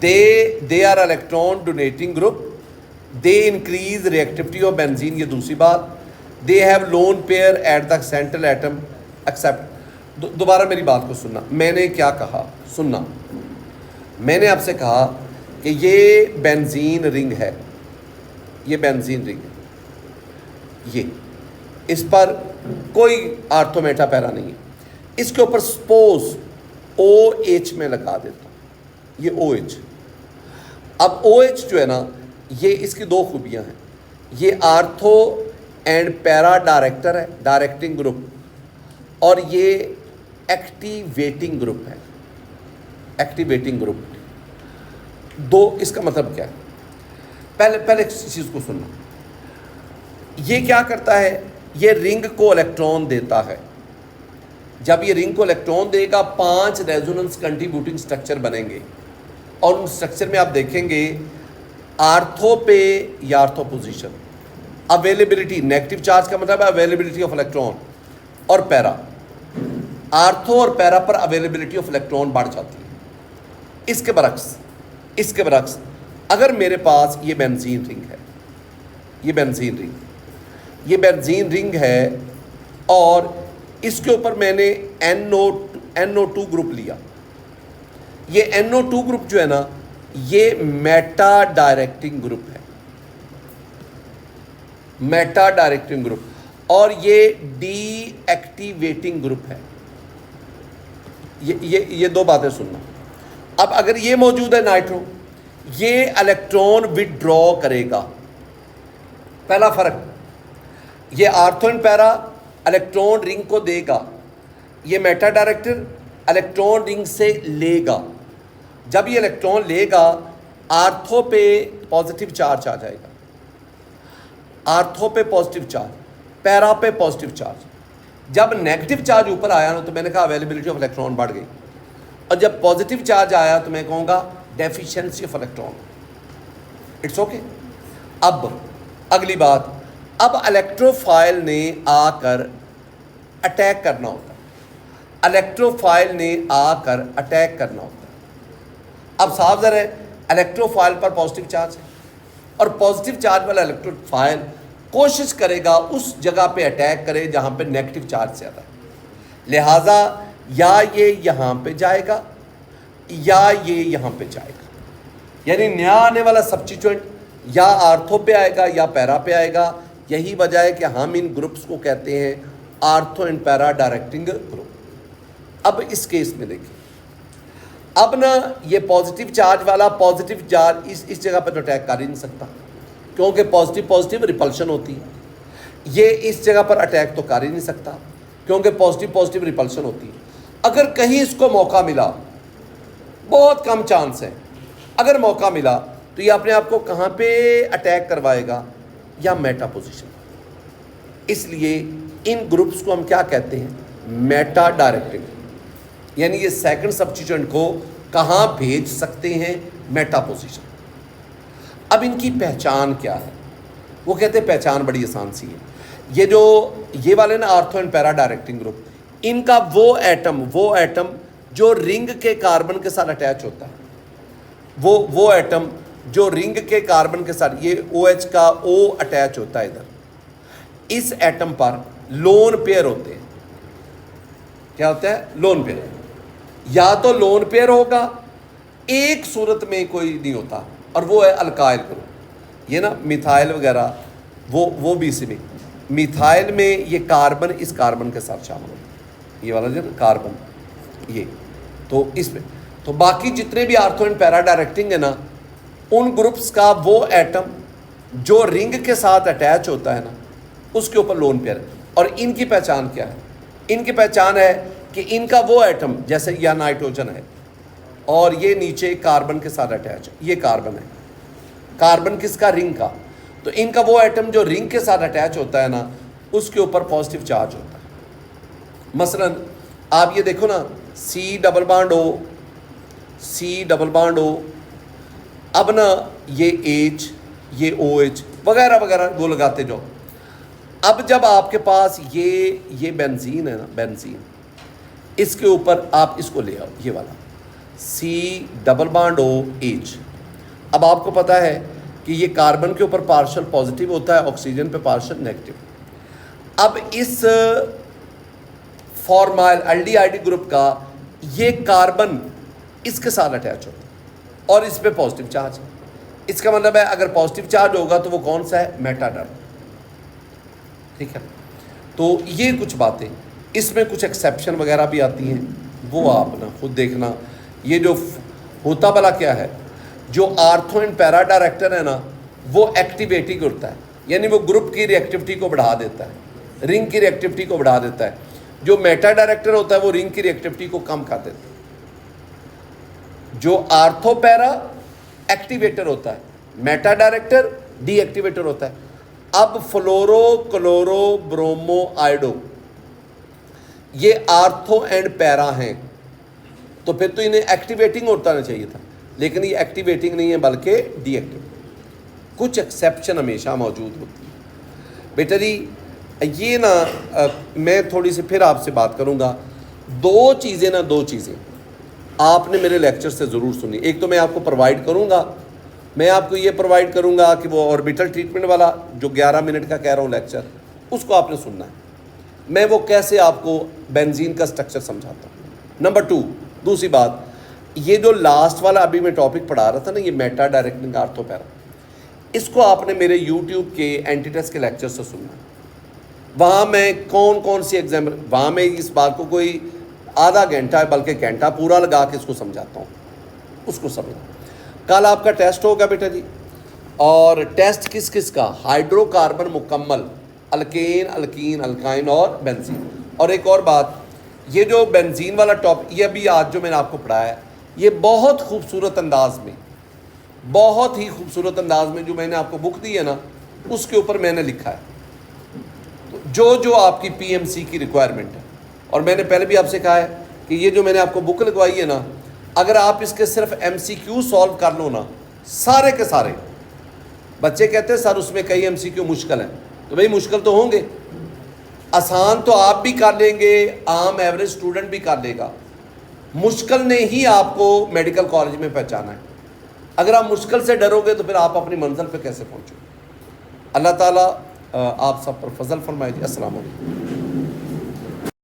They are electron donating group, they increase reactivity of benzene, ये दूसरी बात। They have lone pair at the central atom except. दोबारा मेरी बात को सुनना, मैंने क्या कहा, सुनना। मैंने आपसे कहा कि ये बेंजीन रिंग है, ये बेंजीन रिंग है, ये इस पर कोई आर्थो मेटा पैरा नहीं है। इसके ऊपर सपोज OH में लगा देता हूँ, ये OH। अब OH जो है ना, ये इसकी दो खूबियाँ हैं, ये आर्थो एंड पैरा डायरेक्टर है, डायरेक्टिंग ग्रुप, और ये एक्टिवेटिंग ग्रुप है, एक्टिवेटिंग ग्रुप। दो, इसका मतलब क्या है, पहले इस चीज़ को सुनना। ये क्या करता है, ये रिंग को इलेक्ट्रॉन देता है। जब ये रिंग को इलेक्ट्रॉन देगा 5 रेजोनेंस कंट्रीब्यूटिंग स्ट्रक्चर बनेंगे, और उन स्ट्रक्चर में आप देखेंगे आर्थो पे या ortho position, availability, negative charge का मतलब है अवेलेबिलिटी ऑफ इलेक्ट्रॉन, और पैरा, आर्थो और पैरा पर अवेलेबिलिटी ऑफ इलेक्ट्रॉन बढ़ जाती है। इसके बरक्स अगर मेरे पास ये बेंजीन रिंग है, ये बेंजीन रिंग है, और इसके ऊपर मैंने NO2 ग्रुप लिया। ये NO2 ग्रुप जो है ना, ये मेटा डायरेक्टिंग ग्रुप है, मेटा डायरेक्टिंग ग्रुप, और ये डीएक्टिवेटिंग ग्रुप है। ये दो बातें सुनना। अब अगर ये मौजूद है नाइट्रो, ये इलेक्ट्रॉन विड्रॉ करेगा। पहला फर्क, ये ortho and para electron ring को देगा, ये मेटा डायरेक्टर इलेक्ट्रॉन रिंग से लेगा। जब ये इलेक्ट्रॉन लेगा, आर्थो पे पॉजिटिव चार्ज आ जाएगा, आर्थो पे पॉजिटिव चार्ज, पैरा पे पॉजिटिव चार्ज। जब नेगेटिव चार्ज ऊपर आया ना, तो मैंने कहा अवेलेबिलिटी ऑफ इलेक्ट्रॉन बढ़ गई, और जब पॉजिटिव चार्ज आया तो मैं कहूँगा deficiency of electron. It's okay. अब अगली बात, अब इलेक्ट्रोफाइल ने आकर अटैक करना होता है, इलेक्ट्रोफाइल ने आकर अटैक करना होता है। अब साफ ज़रा है, इलेक्ट्रोफाइल पर पॉजिटिव चार्ज है, और पॉजिटिव चार्ज वाला इलेक्ट्रोफाइल कोशिश करेगा उस जगह पे अटैक करे जहाँ पे नेगेटिव चार्ज ज़्यादा है। लिहाजा या ये यहाँ पे जाएगा या ये यहाँ पे जाएगा, यानी नया आने वाला सब्स्टिट्यूएंट या आर्थो पे आएगा या पैरा पे आएगा। यही वजह है कि हम इन ग्रुप्स को कहते हैं ortho and para directing group. अब इस केस में देखिए, अब ना ये पॉजिटिव चार्ज वाला, पॉजिटिव चार्ज इस जगह पर तो अटैक कर ही नहीं सकता, क्योंकि पॉजिटिव रिपल्शन होती है। ये इस जगह पर अटैक तो कर ही नहीं सकता, क्योंकि पॉजिटिव रिपल्शन होती है। अगर कहीं इसको मौका मिला, बहुत कम चांस है, अगर मौका मिला तो ये अपने आप को कहाँ पे अटैक करवाएगा, या मेटा पोजीशन। इसलिए इन ग्रुप्स को हम क्या कहते हैं? Meta directing. यानी ये सेकंड सब्स्टिट्यूएंट को कहाँ भेज सकते हैं? Meta position. अब इनकी पहचान क्या है? वो कहते हैं पहचान बड़ी आसान सी है। ये वाले ना ortho and para directing group, इनका वो एटम जो रिंग के कार्बन के साथ अटैच होता है, वो एटम जो रिंग के कार्बन के साथ, ये OH का O अटैच होता है इधर, इस एटम पर लोन पेयर होते हैं। क्या होता है? Lone pair. या तो लोन पेयर होगा, एक सूरत में कोई नहीं होता, और वो है अल्काइल ग्रुप। ये ना मिथाइल वगैरह, वो भी इसी में, मिथाइल में ये कार्बन इस कार्बन के साथ शामिल होता है, ये वाला जो कार्बन, ये तो इसमें। तो बाकी जितने भी आर्थो एंड पैरा डायरेक्टिंग है ना, उन ग्रुप्स का वो एटम जो रिंग के साथ अटैच होता है ना, उसके ऊपर लोन पेयर है। और इनकी पहचान क्या है? इनकी पहचान है कि इनका वो एटम, जैसे यह नाइट्रोजन है और ये नीचे कार्बन के साथ अटैच है, ये कार्बन है, कार्बन किसका? रिंग का। तो इनका वो एटम जो रिंग के साथ अटैच होता है ना, उसके ऊपर पॉजिटिव चार्ज होता है। मसलन आप ये देखो ना, C डबल बॉन्ड O, अब ना ये H, ये OH वगैरह वगैरह वो लगाते जाओ। अब जब आपके पास ये बेंजीन है ना, बेंजीन, इसके ऊपर आप इसको ले आओ, ये वाला C डबल बॉन्ड OH। अब आपको पता है कि ये कार्बन के ऊपर पार्शियल पॉजिटिव होता है, ऑक्सीजन पे पार्शियल नेगेटिव। अब इस फॉर्माइल एल्डिहाइड ग्रुप का ये कार्बन इसके साथ अटैच होता है और इस पे पॉजिटिव चार्ज है। इसका मतलब है अगर पॉजिटिव चार्ज होगा तो वो कौन सा है? Meta directing. ठीक है, तो ये कुछ बातें, इसमें कुछ एक्सेप्शन वगैरह भी आती हैं, वो आप ना खुद देखना। ये जो होता भला क्या है, जो आर्थो एंड पैरा डायरेक्टर है ना, वो एक्टिवेटिंग होता है, यानी वो ग्रुप की रिएक्टिविटी को बढ़ा देता है, रिंग की रिएक्टिविटी को बढ़ा देता है। जो मेटा डायरेक्टर होता है वो रिंग की रिएक्टिविटी को कम कर देता है। जो आर्थो पैरा एक्टिवेटर होता है, मेटा डायरेक्टर डीएक्टिवेटर होता है। अब फ्लोरो क्लोरो ब्रोमो आयोडो, ये आर्थो एंड पैरा हैं, तो फिर तो इन्हें एक्टिवेटिंग होना चाहिए था, लेकिन ये एक्टिवेटिंग नहीं है बल्कि डीएक्टिवेटिंग। कुछ एक्सेप्शन हमेशा मौजूद होती है। बेटा जी ये ना मैं थोड़ी सी फिर आपसे बात करूँगा। दो चीज़ें आपने मेरे लेक्चर से ज़रूर सुनी। एक तो मैं आपको प्रोवाइड करूँगा, मैं आपको ये प्रोवाइड करूँगा कि वो ऑर्बिटल ट्रीटमेंट वाला जो 11 मिनट का कह रहा हूँ लेक्चर, उसको आपने सुनना है। मैं वो कैसे आपको बेंजीन का स्ट्रक्चर समझाता हूँ। नंबर 2, दूसरी बात, ये जो लास्ट वाला अभी मैं टॉपिक पढ़ा रहा था ना, ये मेटा डायरेक्टिंग आर्थो पैरा, इसको आपने मेरे यूट्यूब के एंटीटेस्ट के लेक्चर से सुनना है। वहाँ मैं कौन सी एग्जाम, वहाँ मैं इस बात को कोई आधा घंटा बल्कि घंटा पूरा लगा के इसको समझाता हूँ, उसको समझ। कल आपका टेस्ट होगा बेटा जी, और टेस्ट किस किस का? हाइड्रोकार्बन मुकम्मल, अल्केन, अल्कीन, अल्काइन और बेंजीन। और एक और बात, ये जो बेंजीन वाला टॉपिक, ये अभी आज जो मैंने आपको पढ़ाया है, ये बहुत खूबसूरत अंदाज में, बहुत ही खूबसूरत अंदाज में जो मैंने आपको बुक दी है ना, उसके ऊपर मैंने लिखा है। तो जो आपकी PMC की रिक्वायरमेंट है, और मैंने पहले भी आपसे कहा है कि ये जो मैंने आपको बुक लगवाई है ना, अगर आप इसके सिर्फ MCQ सॉल्व कर लो ना, सारे के सारे, बच्चे कहते हैं सर उसमें कई MCQ मुश्किल हैं, तो भाई मुश्किल तो होंगे, आसान तो आप भी कर लेंगे, आम एवरेज स्टूडेंट भी कर लेगा। मुश्किल ने ही आपको मेडिकल कॉलेज में पहचाना है। अगर आप मुश्किल से डरोगे तो फिर आप अपनी मंजिल पे कैसे पहुँचोगे? अल्लाह ताला आप सब पर फजल फरमाए जी। अस्सलाम वालेकुम।